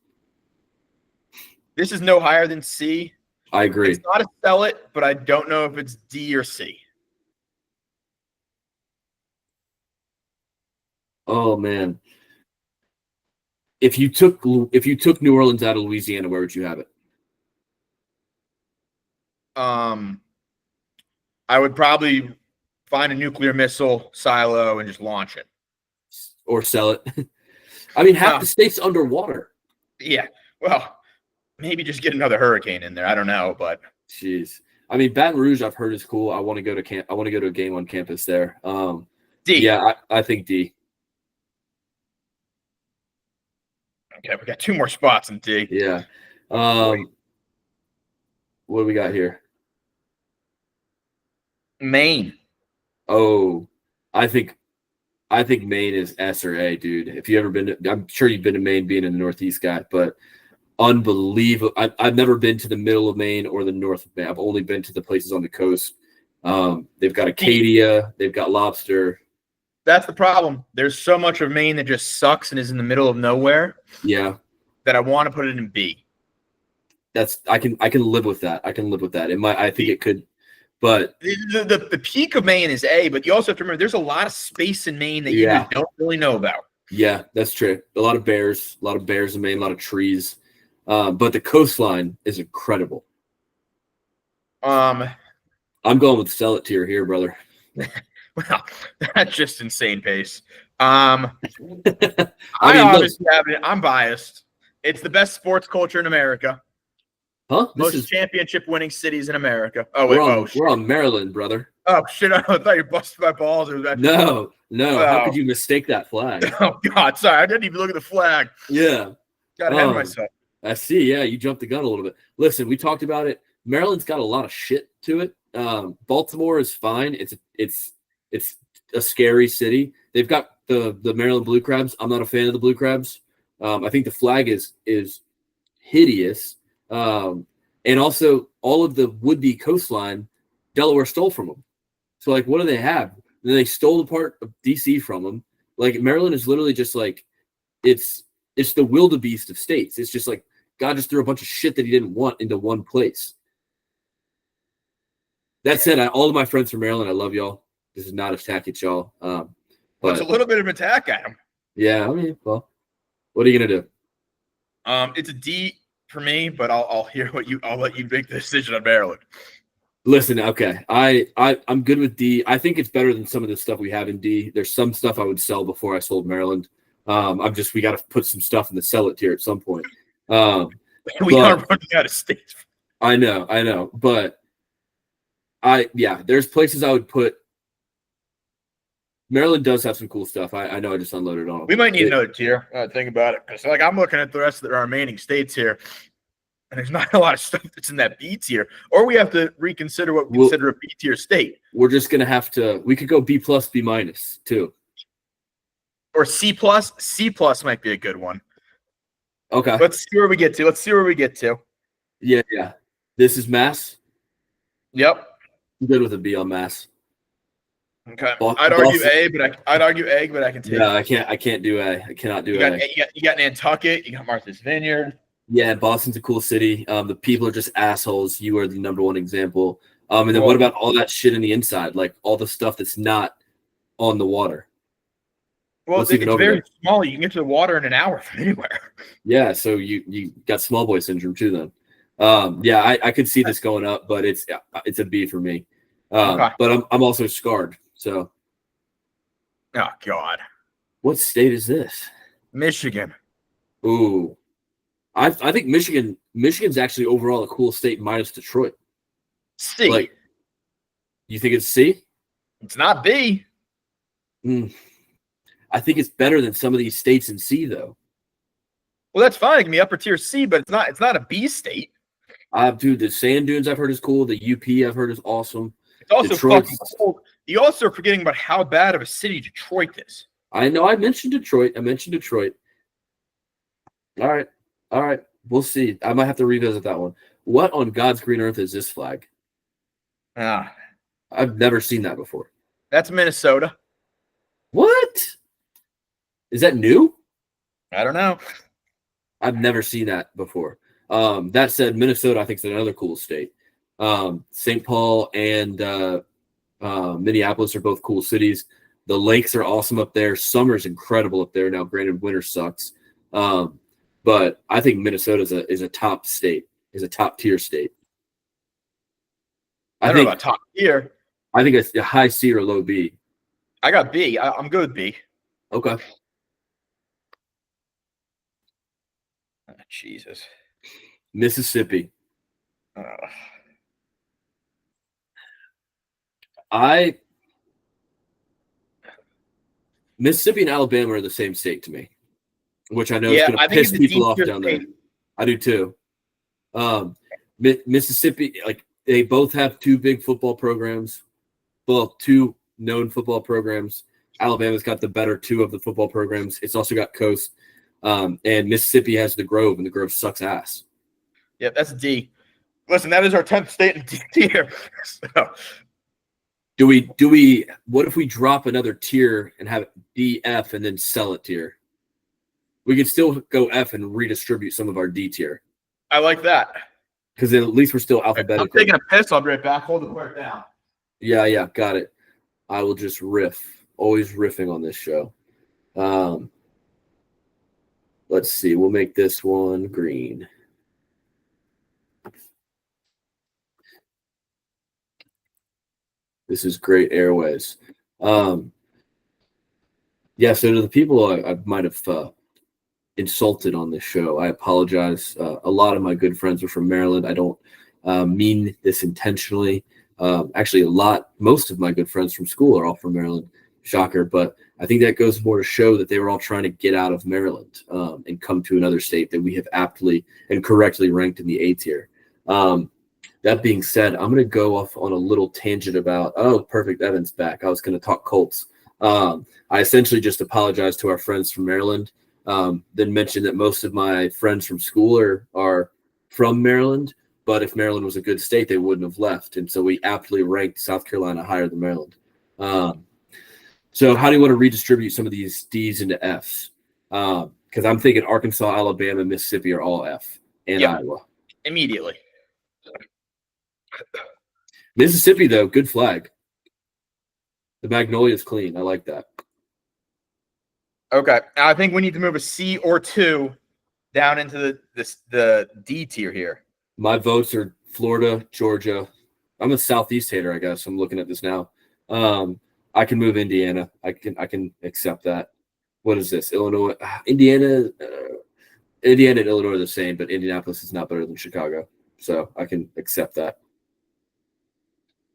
This is no higher than C. I agree. It's not a sell it, but I don't know if it's D or C. Oh, man. If you took New Orleans out of Louisiana, where would you have it? I would probably find a nuclear missile silo and just launch it. Or sell it. I mean, half the state's underwater. Yeah. Well, maybe just get another hurricane in there. I don't know, but jeez. I mean, Baton Rouge, I've heard is cool. I want to go to a game on campus there. D. Yeah, I think D. Okay, we got two more spots in D. Yeah. What do we got here? Maine. Oh, I think Maine is S or A, dude. If you ever been to, I'm sure you've been to Maine being a Northeast guy, but unbelievable. I've never been to the middle of Maine or the north of Maine. I've only been to the places on the coast. They've got Acadia. They've got lobster. That's the problem. There's so much of Maine that just sucks and is in the middle of nowhere. Yeah. That I want to put it in B. I can live with that. I think it could, but the peak of Maine is A, but you also have to remember there's a lot of space in Maine that you just don't really know about. Yeah, that's true. A lot of bears in Maine, a lot of trees. But the coastline is incredible. I'm going with sell it tier here, brother. Well, that's just insane pace. Obviously have it. I'm biased. It's the best sports culture in America. Huh? Most championship-winning cities in America. Oh, wait. We're on Maryland, brother. Oh, shit. I thought you busted my balls. No. How could you mistake that flag? Oh, God. Sorry. I didn't even look at the flag. Yeah. Got ahead of myself. I see. Yeah, you jumped the gun a little bit. Listen, we talked about it. Maryland's got a lot of shit to it. Baltimore is fine. It's a scary city. They've got the Maryland Blue Crabs. I'm not a fan of the Blue Crabs. I think the flag is hideous. And also all of the would-be coastline, Delaware stole from them. So like, what do they have? And they stole the part of DC from them. Like Maryland is literally just like, it's the wildebeest of states. It's just like God just threw a bunch of shit that he didn't want into one place. That said, all of my friends from Maryland, I love y'all. This is not an attack at y'all. But it's a little bit of an attack at them. Yeah, I mean, well, what are you gonna do? It's a D for me, but I'll let you make the decision on Maryland. Listen, okay, I'm good with D. I think it's better than some of the stuff we have in D. There's some stuff I would sell before I sold Maryland. We got to put some stuff in the sell it tier at some point. We are running out of states. I know, but there's places I would put. Maryland does have some cool stuff. I know I just unloaded on them. We might need another tier. Think about it, because like I'm looking at the rest of the remaining states here, and there's not a lot of stuff that's in that B tier. Or we have to reconsider what we consider a B tier state. We're just gonna have to. We could go B plus, B minus too, or C plus. C plus might be a good one. Okay. Let's see where we get to. Yeah. This is Mass. Yep. I'm good with a B on Mass. Okay. I'd argue A, but I can take. No, I can't do A. I cannot do A. You got Nantucket. You got Martha's Vineyard. Yeah, Boston's a cool city. The people are just assholes. You are the number one example. And then what about all that shit in the inside, like all the stuff that's not on the water? Well, it's very small. You can get to the water in an hour from anywhere. Yeah, so you got small boy syndrome too then. I could see this going up, but it's a B for me. Okay. But I'm also scarred. So, oh God, what state is this? Michigan. Ooh, I think Michigan's actually overall a cool state minus Detroit. C. Like, you think it's C? It's not B. I think it's better than some of these states in C though. Well, that's fine. It can be upper tier C, but it's not a B state. Dude, the sand dunes I've heard is cool. The UP I've heard is awesome. It's also fucking cool. You also are forgetting about how bad of a city Detroit is. I know. I mentioned Detroit. All right. We'll see. I might have to revisit that one. What on God's green earth is this flag? I've never seen that before. That's Minnesota. What? Is that new? I don't know. I've never seen that before. That said, Minnesota I think is another cool state. St. Paul and Minneapolis are both cool cities. The lakes are awesome up there. Summer's incredible up there. Now, granted, winter sucks. But I think Minnesota is a top state, is a top tier state. I don't know about top tier. I think it's a high C or low B. I got B. I'm good with B. Okay. Oh, Jesus. Mississippi. Mississippi and Alabama are the same state to me, which I know is going to piss people off down there. I do too. Mississippi, like they both have two big football programs, two known football programs. Alabama's got the better two of the football programs. It's also got Coast, and Mississippi has the Grove, and the Grove sucks ass. Yeah, that's D. Listen, that is our 10th state in D tier. So. Do we? What if we drop another tier and have D, F, and then sell it tier? We could still go F and redistribute some of our D tier. I like that. Because then at least we're still alphabetical. I'm taking a piss. I'll be right back. Hold the clerk down. Yeah, got it. I will just riff. Always riffing on this show. Let's see. We'll make this one green. This is great airways. So to the people I might have insulted on this show. I apologize. A lot of my good friends are from Maryland. I don't mean this intentionally. Actually, most of my good friends from school are all from Maryland. Shocker, but I think that goes more to show that they were all trying to get out of Maryland and come to another state that we have aptly and correctly ranked in the A tier. That being said, I'm going to go off on a little tangent about, perfect, Evan's back. I was going to talk Colts. I essentially just apologized to our friends from Maryland, then mentioned that most of my friends from school are from Maryland, but if Maryland was a good state, they wouldn't have left. And so we aptly ranked South Carolina higher than Maryland. So how do you want to redistribute some of these D's into F's? Because I'm thinking Arkansas, Alabama, Mississippi are all F, and Iowa. Immediately. Mississippi, though, good flag. The Magnolia is clean. I like that. Okay. I think we need to move a C or 2 down into the D tier here. My votes are Florida, Georgia. I'm a Southeast hater, I guess. I'm looking at this now. I can move Indiana. I can accept that. What is this? Illinois, Indiana. Indiana and Illinois are the same, but Indianapolis is not better than Chicago, so I can accept that.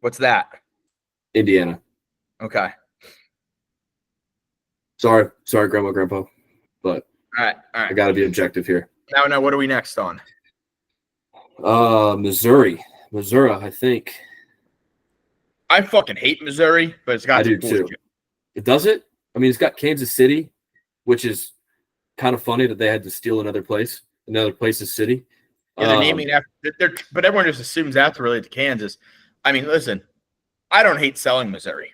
What's that? Indiana. Okay. Sorry, Grandma, Grandpa, but all right. I got to be objective here. Now, what are we next on? Missouri, I think. I fucking hate Missouri, but it's got I do too. It does it? I mean, it's got Kansas City, which is kind of funny that they had to steal another place's city. Yeah, they're naming after, but everyone just assumes that's related to Kansas. I mean, listen, I don't hate selling Missouri.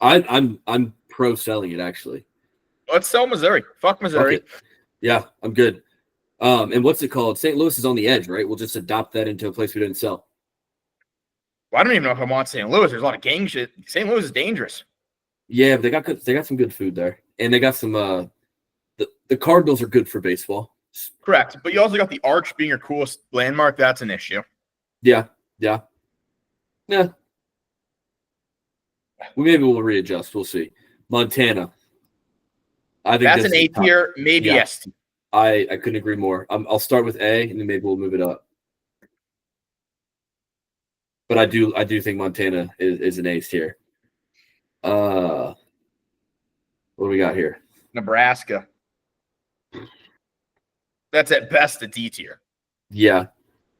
I'm pro selling it, actually. Let's sell Missouri. Fuck Missouri. Yeah, I'm good. And what's it called? St. Louis is on the edge, right? We'll just adopt that into a place we didn't sell. Well, I don't even know if I want St. Louis. There's a lot of gang shit. St. Louis is dangerous. Yeah, but they got some good food there, and they got some. The Cardinals are good for baseball. Correct, but you also got the Arch being your coolest landmark. That's an issue. Yeah. Maybe we'll readjust. We'll see. Montana. I think that's an A tier, maybe S tier. I couldn't agree more. I'll start with A, and then maybe we'll move it up. But I do think Montana is an ace tier. What do we got here? Nebraska. That's at best a D tier. Yeah,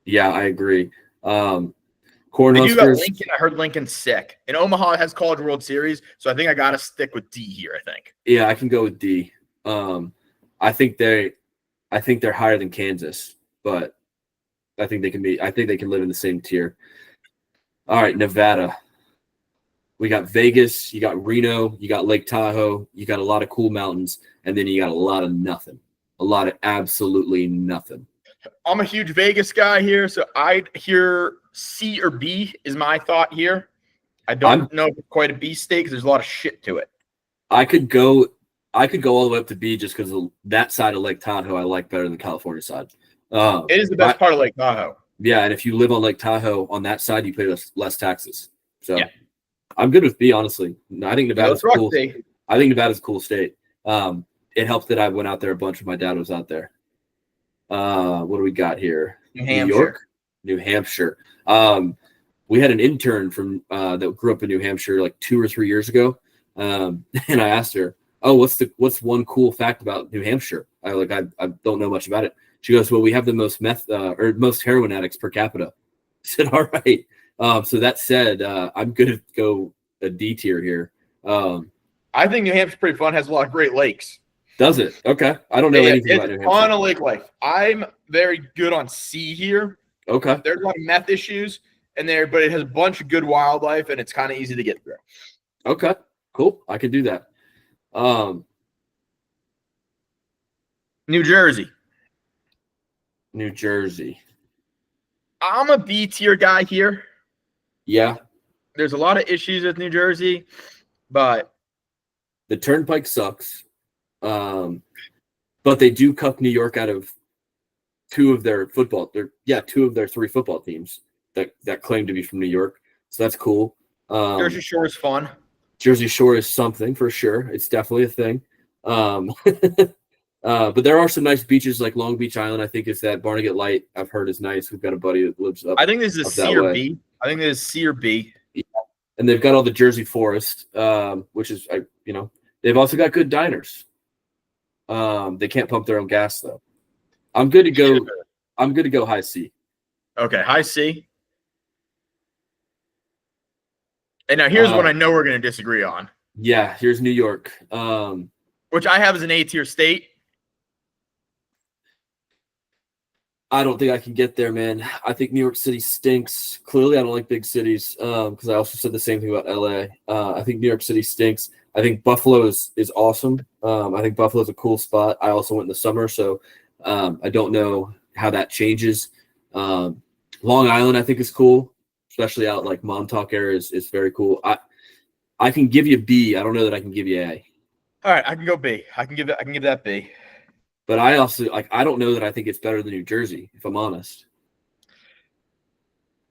I agree. Cornhuskers. You got Lincoln. I heard Lincoln's sick. And Omaha has College World Series, so I think I got to stick with D here. I think. Yeah, I can go with D. I think they're higher than Kansas, but I think they can live in the same tier. All right, Nevada. We got Vegas, you got Reno, you got Lake Tahoe, you got a lot of cool mountains, and then you got a lot of nothing. A lot of absolutely nothing. I'm a huge Vegas guy here, so I'd hear C or B is my thought here. I don't know if it's quite a B state because there's a lot of shit to it. I could go all the way up to B just because that side of Lake Tahoe I like better than the California side. It is the best part of Lake Tahoe. Yeah, and if you live on Lake Tahoe on that side, you pay less taxes. So yeah. I'm good with B, honestly. I think Nevada's cool. I think Nevada's a cool state. It helps that I went out there a bunch when my dad was out there. What do we got here? New York? New Hampshire. We had an intern from that grew up in New Hampshire like 2 or 3 years ago. And I asked her, what's one cool fact about New Hampshire? I don't know much about it. She goes, well, we have the most most heroin addicts per capita. I said, all right. So that said, I'm going to go a D tier here. I think New Hampshire's pretty fun. Has a lot of great lakes. Does it? Okay. I don't know anything about New Hampshire. On a lake life. I'm very good on C here. Okay. There's a lot of meth issues in there, but it has a bunch of good wildlife, and it's kind of easy to get through. Okay. Cool. I can do that. New Jersey. I'm a B tier guy here. Yeah. There's a lot of issues with New Jersey, but the Turnpike sucks. But they do cuff New York out of two of their 3 football teams that claim to be from New York. So that's cool. Jersey Shore is fun. Jersey Shore is something for sure. It's definitely a thing. But there are some nice beaches like Long Beach Island. I think is that Barnegat Light. I've heard is nice. We've got a buddy that lives up. I think this is up C or B. I think this is C or B. Yeah. And they've got all the Jersey Forest, which is they've also got good diners. They can't pump their own gas though. I'm good to go. I'm good to go high C. Okay, high C. And now here's what I know we're going to disagree on. Yeah, here's New York, which I have as an A-tier state. I don't think I can get there, man. I think New York City stinks. Clearly, I don't like big cities because I also said the same thing about LA. I think New York City stinks. I think Buffalo is awesome. I think Buffalo is a cool spot. I also went in the summer, so I don't know how that changes. Long Island, I think, is cool, especially out like Montauk area is very cool. I can give you B. I don't know that I can give you A. All right, I can go B. I can give that B. But I also I don't know that I think it's better than New Jersey, if I'm honest.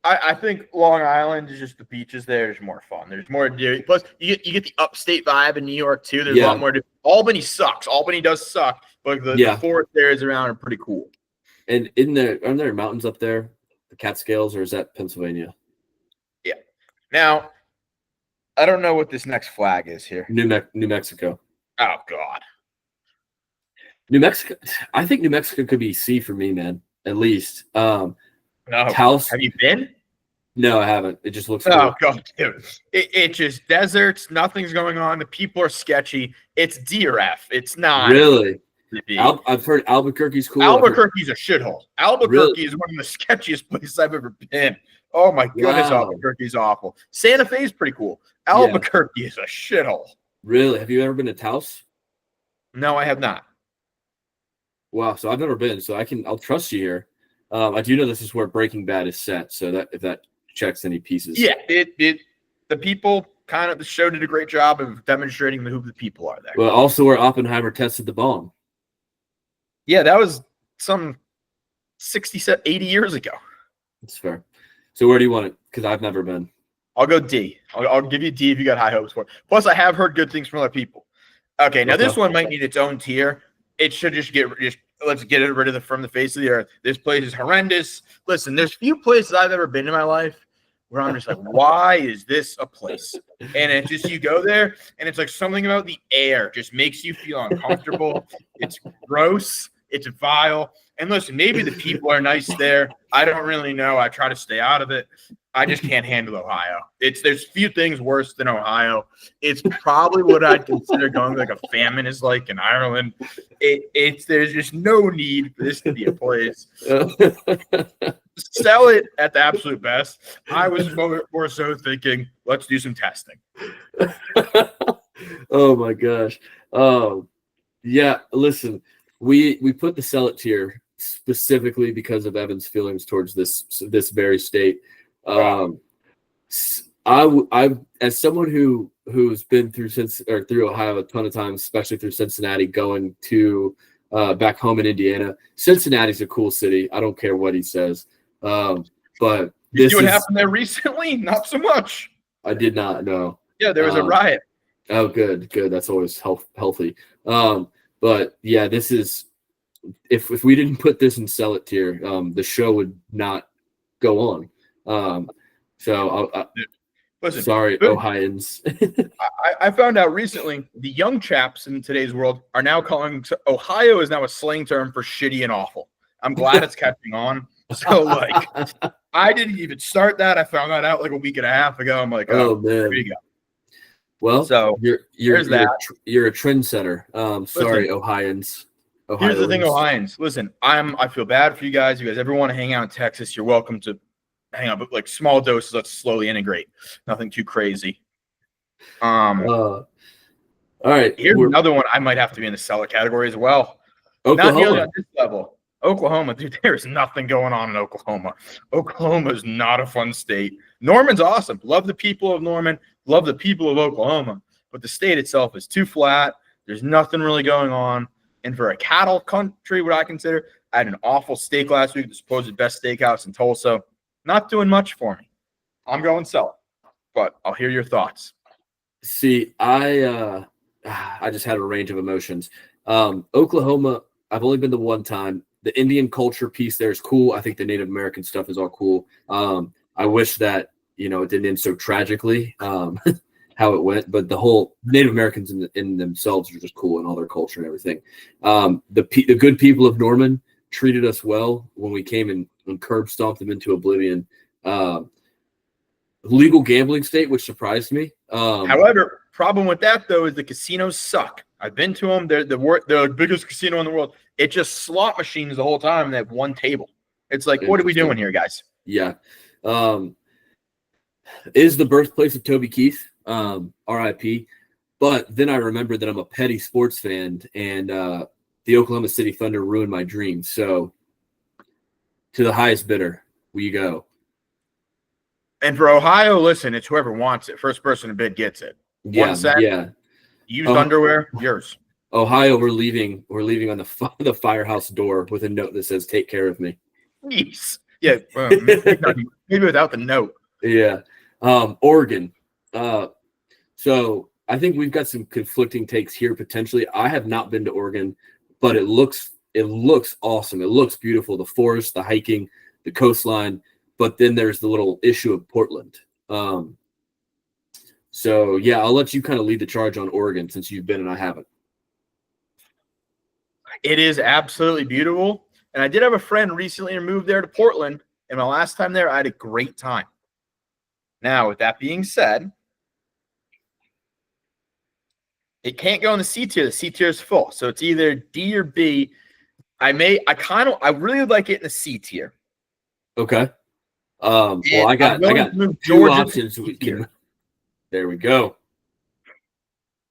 I think Long Island is just the beaches there. There's more fun. There's more. Plus, you get the upstate vibe in New York too. There's a lot more. Albany sucks. Albany does suck, but the forest areas around are pretty cool. And aren't there mountains up there, the Catskills, or is that Pennsylvania? Yeah. Now, I don't know what this next flag is here. New Mexico. Oh God. New Mexico. I think New Mexico could be C for me, man. At least. No. Taos. Have you been? No, I haven't. It just looks. Oh God, dude! It just deserts. Nothing's going on. The people are sketchy. It's D or F. It's not really. I've heard Albuquerque's cool. Albuquerque's a shithole. Albuquerque is one of the sketchiest places I've ever been. Oh my goodness, Albuquerque's awful. Santa Fe's pretty cool. Albuquerque is a shithole. Really? Have you ever been to Taos? No, I have not. Wow, so I've never been, so I'll trust you here. I do know this is where Breaking Bad is set, so that if that checks any pieces. Yeah, the people the show did a great job of demonstrating who the people are there. Well, also where Oppenheimer tested the bomb. Yeah, that was some 80 years ago. That's fair. So where do you want it? Because I've never been. I'll go D. I'll give you D if you got high hopes for it. Plus, I have heard good things from other people. Okay, now this one might need its own tier. It should let's get it rid of from the face of the earth. This place is horrendous. Listen, there's few places I've ever been in my life where I'm just like, why is this a place? And it's just, you go there and it's like something about the air just makes you feel uncomfortable. It's gross. It's vile. And listen, maybe the people are nice there. I don't really know. I try to stay out of it. I just can't handle Ohio. There's few things worse than Ohio. It's probably what I'd consider going like a famine is like in Ireland. There's just no need for this to be a place. Sell it at the absolute best. I was more so thinking, let's do some testing. Oh my gosh. Yeah, listen, we put the sell it tier specifically because of Evan's feelings towards this very state. I as someone who's been through Ohio a ton of times, especially through Cincinnati, going to back home in Indiana. Cincinnati's a cool city. I don't care what he says. But you see what happened there recently? Not so much. I did not know. Yeah, there was a riot. Oh, good. That's always healthy. But yeah, this is if we didn't put this in sell it tier, the show would not go on. Listen, sorry, Ohioans. I found out recently the young chaps in today's world are now calling Ohio is now a slang term for shitty and awful. I'm glad it's catching on. So I didn't even start that. I found that out like a week and a half ago. I'm like, oh man, here you go. Well, so you're a trendsetter. Sorry, listen, Ohioans. Here's the thing, Ohioans. Listen, I feel bad for you guys. You guys ever want to hang out in Texas, you're welcome to hang out, but like small doses, let's slowly integrate. Nothing too crazy. All right. Here's another one I might have to be in the seller category as well. Oklahoma. Not nearly on this level. Oklahoma, dude, there's nothing going on in Oklahoma. Oklahoma is not a fun state. Norman's awesome. Love the people of Norman. Love the people of Oklahoma. But the state itself is too flat. There's nothing really going on. And for a cattle country, what I consider, I had an awful steak last week, the supposed best steakhouse in Tulsa. Not doing much for me. I'm going sell. But I'll hear your thoughts. See, I just had a range of emotions. Oklahoma, I've only been to one time. The Indian culture piece there is cool. I think the Native American stuff is all cool. I wish that, it didn't end so tragically, how it went, but the whole Native Americans in themselves are just cool and all their culture and everything. The good people of Norman treated us well when we came and curb stomped them into oblivion. Legal gambling state, which surprised me. However, problem with that though is the casinos suck. I've been to them. They're the biggest casino in the world. It's just slot machines the whole time and they have one table. It's like, what are we doing here, guys? Yeah. Is the birthplace of Toby Keith, RIP. But then I remember that I'm a petty sports fan, and the Oklahoma City Thunder ruined my dreams. So to the highest bidder, we go. And for Ohio, listen, it's whoever wants it. First person to bid gets it. Yeah, 1 cent. Yeah. Used underwear, yours. Ohio, we're leaving on the firehouse door with a note that says, "Take care of me." Yes. Yeah. Maybe without the note. Yeah. Oregon. So I think we've got some conflicting takes here potentially. I have not been to Oregon, but it looks awesome. It looks beautiful. The forest, the hiking, the coastline. But then there's the little issue of Portland. So yeah, I'll let you kind of lead the charge on Oregon since you've been and I haven't. It is absolutely beautiful. And I did have a friend recently who moved there to Portland. And my last time there, I had a great time. Now, with that being said, it can't go in the C tier. The C tier is full. So it's either D or B. I really would like it in the C tier. Okay. Well, I got two options. There we go.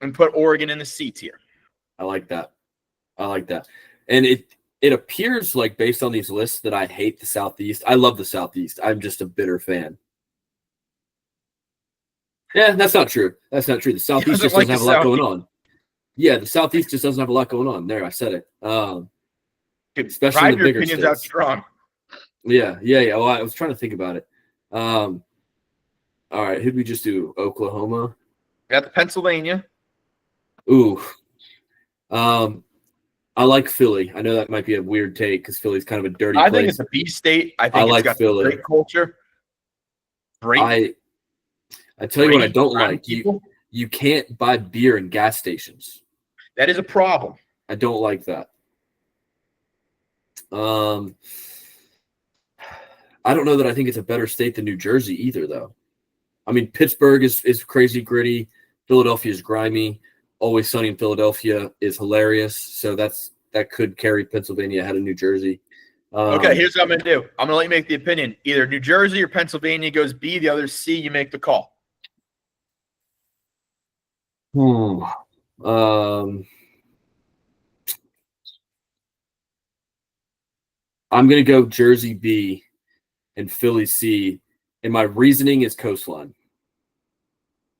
And put Oregon in the C tier. I like that. And it appears like based on these lists that I hate the Southeast. I love the Southeast. I'm just a bitter fan. Yeah, that's not true. The Southeast just doesn't have a lot going on. Yeah, the Southeast just doesn't have a lot going on. There, I said it. Especially the bigger states. Out strong. Yeah. Well, I was trying to think about it. All right, who'd we just do? Oklahoma. Got the Pennsylvania. Ooh. I like Philly. I know that might be a weird take because Philly's kind of a dirty place. I think it's a B state. I think it's got Philly. Great culture. Great. I tell you what I don't like. You can't buy beer in gas stations. That is a problem. I don't like that. I don't know that I think it's a better state than New Jersey either, though. I mean, Pittsburgh is crazy gritty. Philadelphia is grimy. Always Sunny in Philadelphia is hilarious. So that could carry Pennsylvania ahead of New Jersey. Okay, here's what I'm going to do. I'm going to let you make the opinion. Either New Jersey or Pennsylvania goes B, the other C, you make the call. I'm going to go Jersey B and Philly C, and my reasoning is coastline.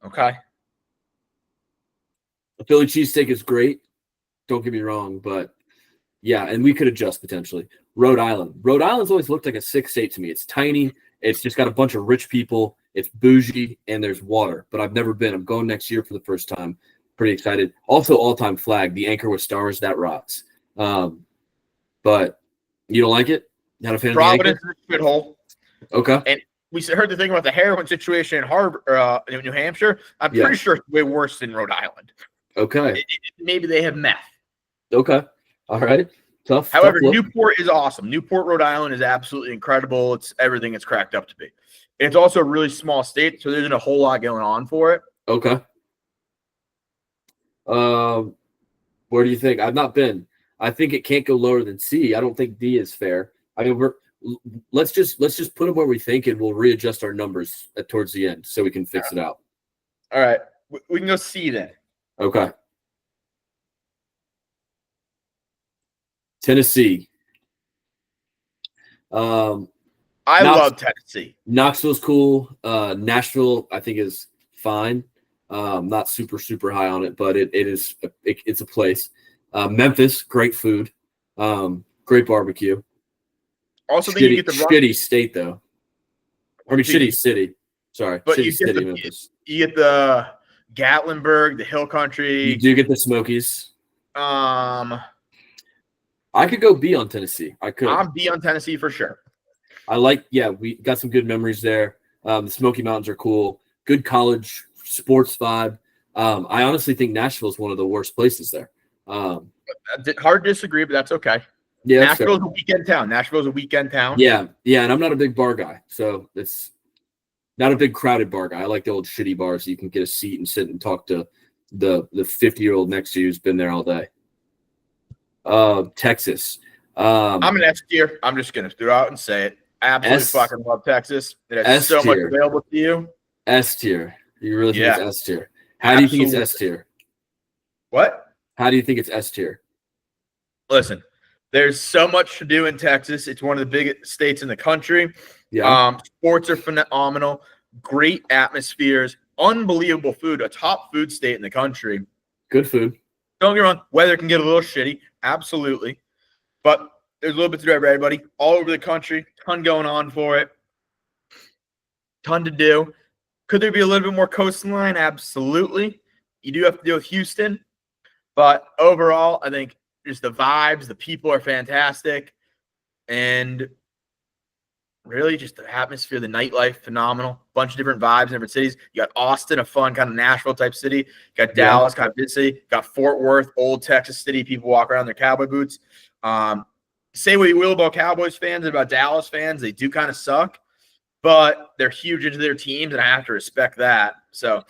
Okay. The Philly cheesesteak is great. Don't get me wrong, but yeah, and we could adjust potentially. Rhode Island. Rhode Island's always looked like a 6 state to me. It's tiny. It's just got a bunch of rich people. It's bougie, and there's water. But I've never been. I'm going next year for the first time. Pretty excited. Also, all-time flag. The anchor with stars. That rocks. But you don't like it? Not a fan Providence of the anchor? Shithole. Okay. And we heard the thing about the heroin situation in New Hampshire. I'm pretty sure it's way worse than Rhode Island. Okay. Maybe they have meth. Okay. All right. Tough. However, tough Newport is awesome. Newport, Rhode Island is absolutely incredible. It's everything it's cracked up to be. It's also a really small state, so there isn't a whole lot going on for it. Okay. Where do you think? I've not been. I think it can't go lower than C. I don't think D is fair. I mean, let's just put them where we think, and we'll readjust our numbers towards the end so we can fix it out. All right, we can go C then. Okay. Tennessee. I love Tennessee. Knoxville's cool. Nashville, I think, is fine. Not super high on it, but it's a place. Memphis, great food. Great barbecue. Also, shitty, you get shitty state though. I mean, shitty city. Sorry, but shitty city, Memphis. You get the Gatlinburg, the Hill Country. You do get the Smokies. I could go B on Tennessee. I'm B on Tennessee for sure. We got some good memories there. The Smoky Mountains are cool. Good college sports vibe. I honestly think Nashville is one of the worst places there. Hard to disagree, but that's okay. Yeah, Nashville's a weekend town. Yeah, and I'm not a big bar guy, so it's not a big crowded bar guy. I like the old shitty bars so you can get a seat and sit and talk to the 50-year-old next to you who's been there all day. Texas. I'm an S tier. I'm just gonna throw out and say it. I absolutely fucking love Texas. It has so much available to you. S tier. You really think it's S tier? How do you think it's S tier? What? How do you think it's S tier? Listen, there's so much to do in Texas. It's one of the biggest states in the country. Yeah. Sports are phenomenal. Great atmospheres. Unbelievable food. A top food state in the country. Good food. Don't get me wrong. Weather can get a little shitty. Absolutely. But there's a little bit to do for everybody. All over the country. Ton going on for it. Ton to do. Could there be a little bit more coastline? Absolutely. You do have to deal with Houston. But overall, I think just the vibes, the people are fantastic. And really just the atmosphere, the nightlife, phenomenal. Bunch of different vibes in different cities. You got Austin, a fun kind of Nashville type city. You got Dallas, kind of big city. You got Fort Worth, old Texas city. People walk around in their cowboy boots. Say what you will about Cowboys fans and about Dallas fans. They do kind of suck, but they're huge into their teams, and I have to respect that. So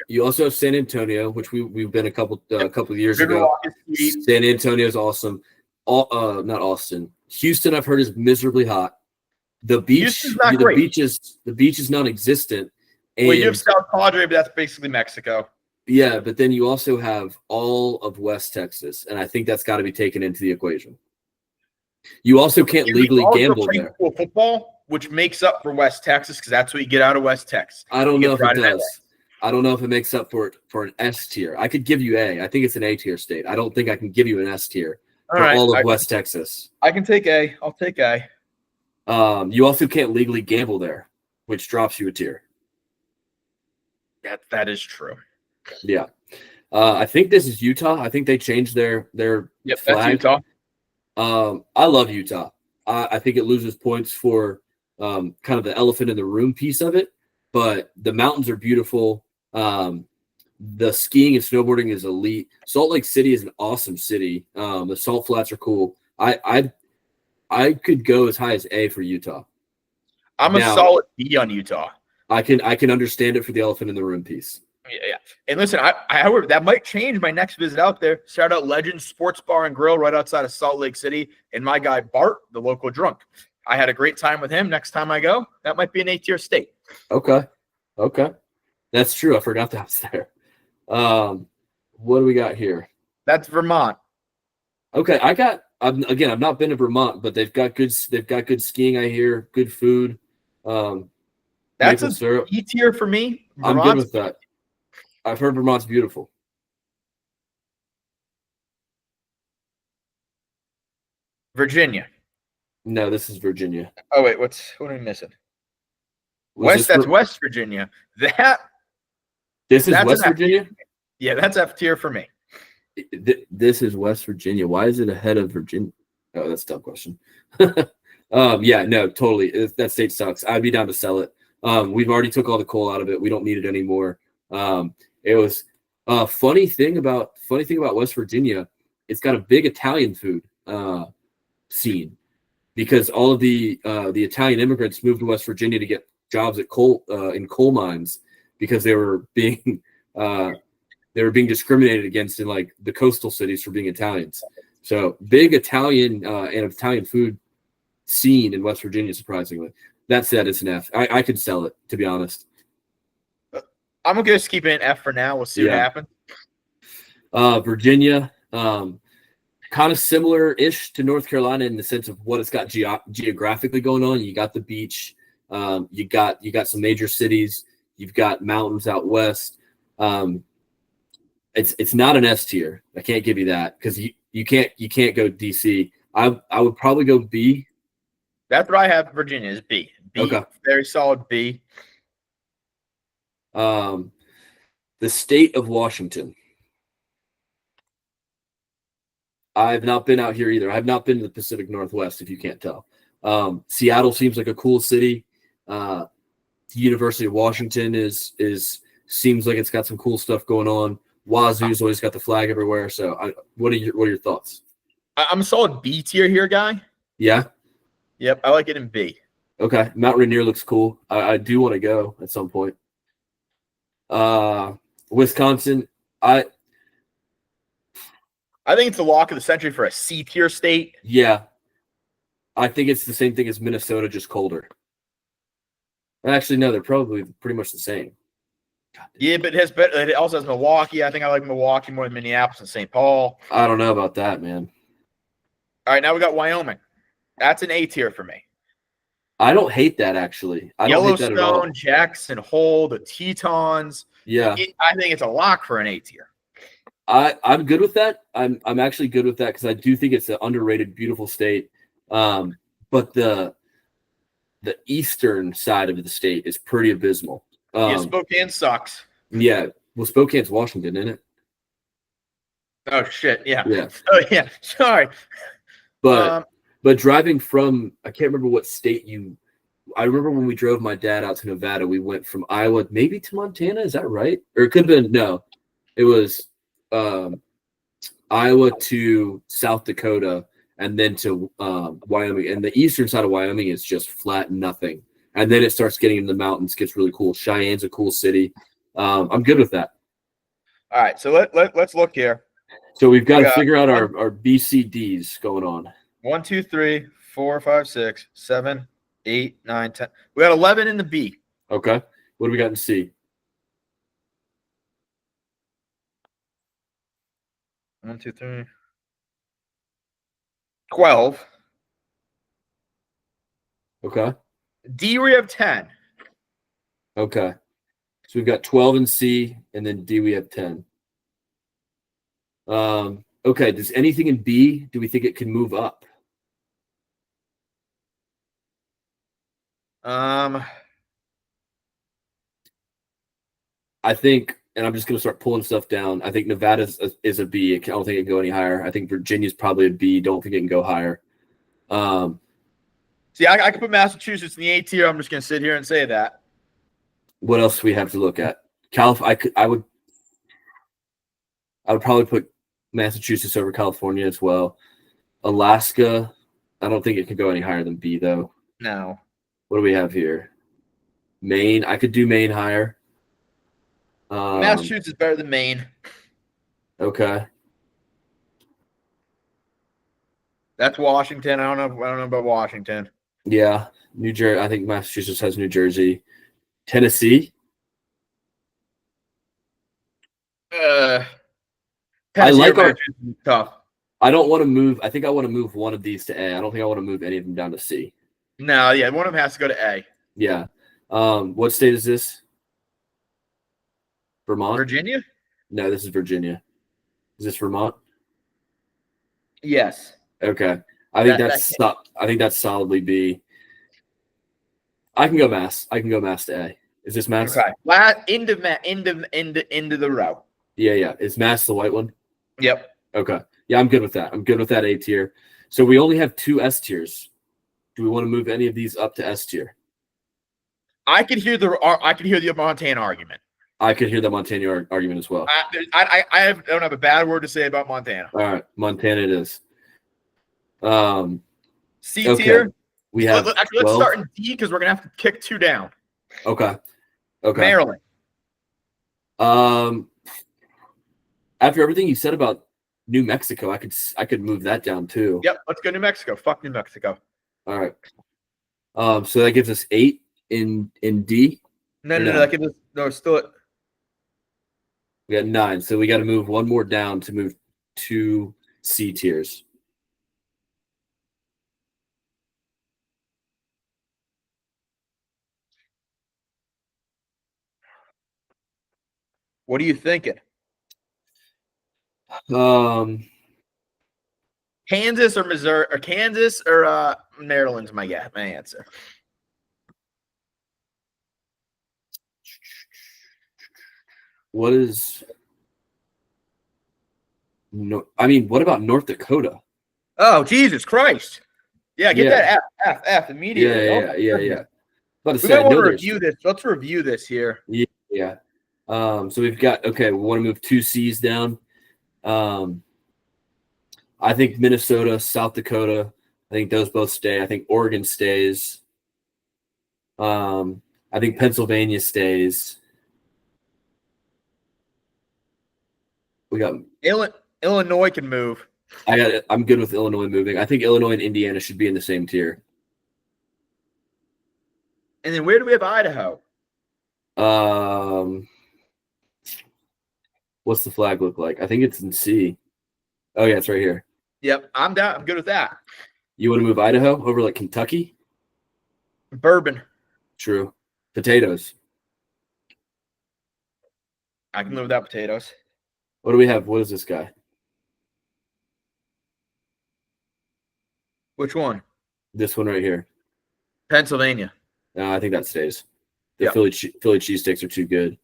you also have San Antonio, which we've been a couple of years ago. San Antonio is awesome. Not Austin. Houston, I've heard, is miserably hot. The beach is non-existent. And, well, you have South Padre, but that's basically Mexico. Yeah, but then you also have all of West Texas, and I think that's got to be taken into the equation. You also can't legally gamble there. Football, which makes up for West Texas, because that's what you get out of West Texas. I don't know if it does. I don't know if it makes up for an S tier. I could give you A. I think it's an A tier state. I don't think I can give you an S tier for all of West Texas. I can take A. I'll take A. You also can't legally gamble there, which drops you a tier. That is true. Yeah. I think this is Utah. I think they changed their flag. That's Utah. I love Utah. I think it loses points for kind of the elephant in the room piece of it, but the mountains are beautiful. The skiing and snowboarding is elite. Salt Lake City is an awesome city. The salt flats are cool. I could go as high as A for Utah. I'm a solid B on Utah. I can understand it for the elephant in the room piece. Yeah. And listen, however, that might change my next visit out there. Shout out Legends Sports Bar and Grill right outside of Salt Lake City. And my guy Bart, the local drunk. I had a great time with him. Next time I go, that might be an A-tier state. Okay. That's true. I forgot that was there. What do we got here? That's Vermont. Okay, I've not been to Vermont, but they've got good skiing, I hear, good food. That's a E-tier for me. I'm good with that. I've heard Vermont's beautiful. Virginia. No, this is Virginia. Oh wait, what am I missing? That's West Virginia. This is West Virginia? Yeah, that's F tier for me. This is West Virginia. Why is it ahead of Virginia? Oh, that's a tough question. Yeah, no, totally. That state sucks. I'd be down to sell it. We've already took all the coal out of it. We don't need it anymore. It was a funny thing about West Virginia. It's got a big Italian food scene because all of the Italian immigrants moved to West Virginia to get jobs at in coal mines because they were being discriminated against in like the coastal cities for being Italians. So big Italian and Italian food scene in West Virginia, surprisingly. That said, it's an F. I could sell it, to be honest. I'm going to just keep it an F for now. We'll see what happens. Virginia, kind of similar-ish to North Carolina in the sense of what it's got geographically going on. You got the beach. You got some major cities. You've got mountains out west. It's not an S tier. I can't give you that because you can't go DC. I would probably go B. That's what I have. Virginia is B. Okay. Very solid B. The state of Washington. I've not been out here either. I've not been to the Pacific Northwest, if you can't tell. Seattle seems like a cool city. The University of Washington seems like it's got some cool stuff going on. Wazoo's always got the flag everywhere. So, what are your thoughts? I'm a solid B tier here, guy. Yeah. Yep, I like it in B. Okay, Mount Rainier looks cool. I do want to go at some point. Wisconsin, I think it's the lock of the century for a C tier state. Yeah, I think it's the same thing as Minnesota, just colder. Actually, no, they're probably pretty much the same. Yeah, but it also has Milwaukee. I think I like Milwaukee more than Minneapolis and St. Paul. I don't know about that, man. All right, now we got Wyoming. That's an A tier for me. I don't hate that, actually. I don't hate that at all. Yellowstone, Jackson Hole, the Tetons. Yeah. I think it's a lock for an A tier. I'm good with that. I'm actually good with that because I do think it's an underrated, beautiful state. But the eastern side of the state is pretty abysmal. Spokane sucks. Yeah. Well, Spokane's Washington, isn't it? Oh, shit. Yeah. Yeah. Oh, yeah. Sorry. But driving from, I can't remember what state I remember when we drove my dad out to Nevada, we went from Iowa maybe to Montana. Is that right? Or it could have been, no, it was Iowa to South Dakota and then to Wyoming. And the eastern side of Wyoming is just flat nothing. And then it starts getting in the mountains, gets really cool. Cheyenne's a cool city. I'm good with that. All right, so let's look here. So we've got to figure out our BCDs going on. 1, 2, 3, 4, 5, 6, 7, 8, 9, 10. We got 11 in the B. Okay. What do we got in C? 1, 2, 3. 12. Okay. D, we have 10. Okay. So we've got 12 in C, and then D, we have 10. Okay. Does anything in B, do we think it can move up? I think, and I'm just going to start pulling stuff down. I think Nevada is a B. I don't think it can go any higher. I think Virginia's probably a B. Don't think it can go higher. See, I could put Massachusetts in the A tier. I'm just going to sit here and say that. What else do we have to look at? I would probably put Massachusetts over California as well. Alaska, I don't think it can go any higher than B, though. No. What do we have here? Maine, I could do Maine higher. Massachusetts is better than Maine. Okay. That's Washington. I don't know about Washington. Yeah, New Jersey. I think Massachusetts has New Jersey. Tennessee. Tennessee I like our tough. I don't want to move. I think I want to move one of these to A. I don't think I want to move any of them down to C. No, yeah, one of them has to go to A. Yeah. What state is this? Vermont? Virginia? No, this is Virginia. Is this Vermont? Yes. Okay. I think that's solidly B. I can go Mass. To A. Is this Mass? Okay. Into the row. Yeah. Is Mass the white one? Yep. Okay. Yeah, I'm good with that. I'm good with that A tier. So we only have 2 S tiers. Do we want to move any of these up to S tier? I could hear the Montana argument. I could hear the Montana argument as well. I don't have a bad word to say about Montana. All right, Montana it is. C tier. We have. Let's start in D because we're gonna have to kick 2 down. Okay. Maryland. After everything you said about New Mexico, I could move that down too. Yep, let's go New Mexico. Fuck New Mexico. All right. So that gives us 8 in D. No. That gives us still. We got 9, so we got to move one more down to move 2 C tiers. What are you thinking? Kansas or Missouri or Kansas or Maryland's my answer. What is No, I mean, what about North Dakota? Oh, Jesus Christ. Yeah, get that F immediately. Yeah. But we might want to review this. Let's review this here. Yeah. So we've got, we want to move 2 C's down. I think Minnesota, South Dakota, I think those both stay. I think Oregon stays. I think Pennsylvania stays. We got Illinois can move. I'm good with Illinois moving. I think Illinois and Indiana should be in the same tier. And then where do we have Idaho? What's the flag look like? I think it's in C. Oh yeah, it's right here. Yep, I'm down. I'm good with that. You want to move Idaho over like Kentucky? Bourbon. True. Potatoes. I can live without potatoes. What do we have? What is this guy? Which one? This one right here. Pennsylvania. No, I think that stays. The Philly cheesesteaks are too good.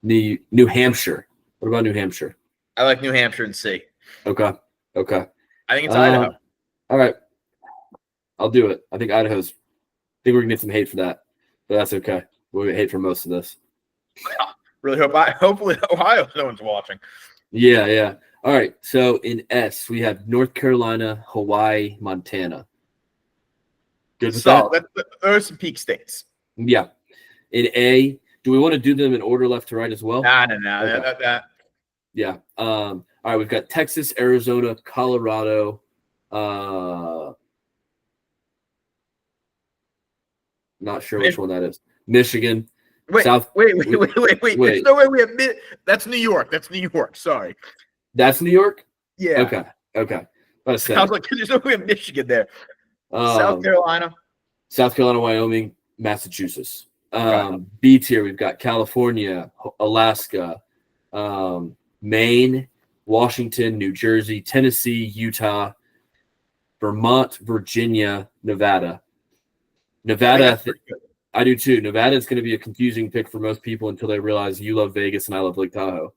New Hampshire. What about New Hampshire? I like New Hampshire and C. Okay. I think it's Idaho. All right. I'll do it. I think Idaho's. I think we're gonna get some hate for that, but that's okay. We'll get hate for most of this. Really hopefully Ohio, no one's watching. Yeah. All right. So in S, we have North Carolina, Hawaii, Montana. Good with that? Those are some peak states. Yeah. In A, do we want to do them in order left to right as well? No. Okay. Yeah. All right. We've got Texas, Arizona, Colorado. Not sure which one that is. Michigan. Wait. There's no way we have that's New York. Sorry. That's New York? Yeah. Okay. I was like, there's no way we have Michigan there. South Carolina, Wyoming, Massachusetts. B tier, we've got California, Alaska, Maine, Washington, New Jersey, Tennessee, Utah, Vermont, Virginia, Nevada. I do too. Nevada is going to be a confusing pick for most people until they realize you love Vegas and I love Lake Tahoe.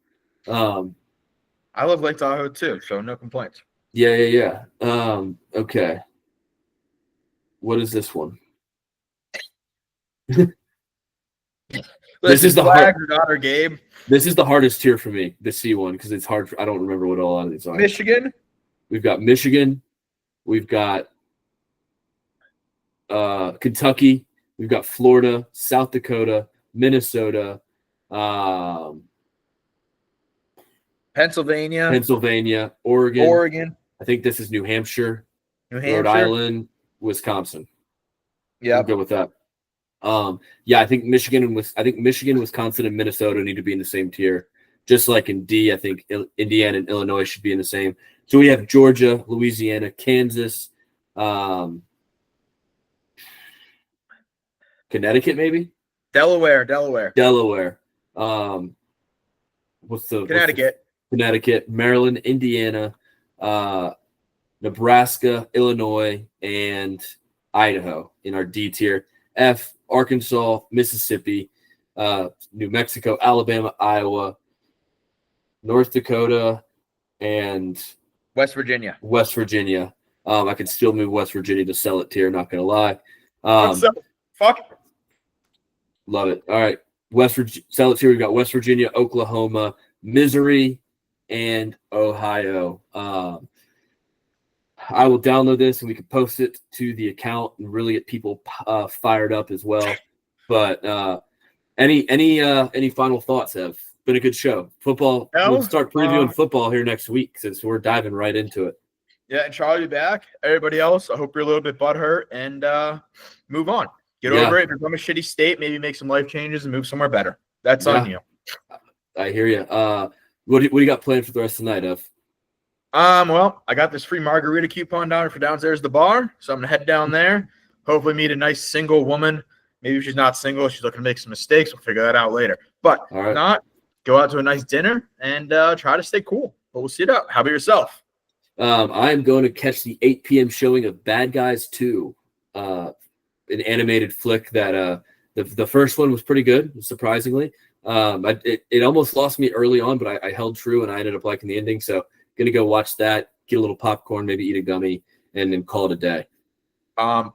I love Lake Tahoe too, so no complaints. Yeah. Okay. What is this one? This is the This is the hardest tier for me, the C one, because it's hard. I don't remember what a lot of these are. Michigan. We've got Michigan. We've got Kentucky. We've got Florida, South Dakota, Minnesota, Pennsylvania, Oregon. I think this is New Hampshire, Rhode Island, Wisconsin. Yeah, I'm good with that. I think Michigan, Wisconsin, and Minnesota need to be in the same tier. Just like in D, I think Indiana and Illinois should be in the same. So we have Georgia, Louisiana, Kansas, Connecticut, maybe? Delaware. What's the Connecticut? Connecticut, Maryland, Indiana, Nebraska, Illinois, and Idaho in our D tier. F, Arkansas, Mississippi, New Mexico, Alabama, Iowa, North Dakota, and West Virginia. I could still move West Virginia to sell it tier, not going to lie. Fuck. Love it. All right. Sell it tier. We've got West Virginia, Oklahoma, Missouri, and Ohio. I will download this and we can post it to the account and really get people fired up as well. But any final thoughts? Have been a good show. Football. We'll start previewing football here next week since we're diving right into it. Yeah, and Charlie back. Everybody else, I hope you're a little bit butthurt and move on. Get over it. If you're from a shitty state, maybe make some life changes and move somewhere better. That's on you. I hear you. What do you got planned for the rest of the night, Ev? Well, I got this free margarita coupon down for downstairs at the bar, so I'm gonna head down there. Hopefully, meet a nice single woman. Maybe she's not single. She's looking to make some mistakes. We'll figure that out later. But if not, go out to a nice dinner and try to stay cool. But we'll see it out. How about yourself? I am going to catch the 8 p.m. showing of Bad Guys 2, an animated flick that the first one was pretty good, surprisingly. It almost lost me early on, but I held true and I ended up liking the ending. So gonna go watch that, get a little popcorn, maybe eat a gummy, and then call it a day.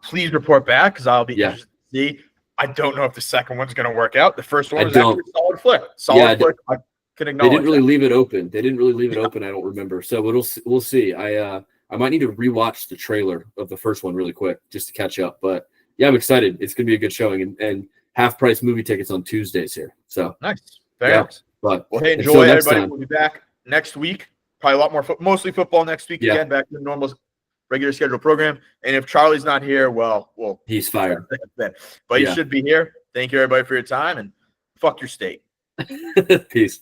Please report back because I'll be interested to see. I don't know if the second one's going to work out. The first one was actually a solid flick. Flick. I can acknowledge. They didn't really leave it open. I don't remember. So we'll see. I might need to rewatch the trailer of the first one really quick just to catch up. But yeah, I'm excited. It's gonna be a good showing and half price movie tickets on Tuesdays here. So nice. Very nice. But hey, enjoy everybody. We'll be back next week. Probably a lot more mostly football next week again, back to the normal regular schedule program. And if Charlie's not here, well, he's fired. But he should be here. Thank you, everybody, for your time, and fuck your state. Peace.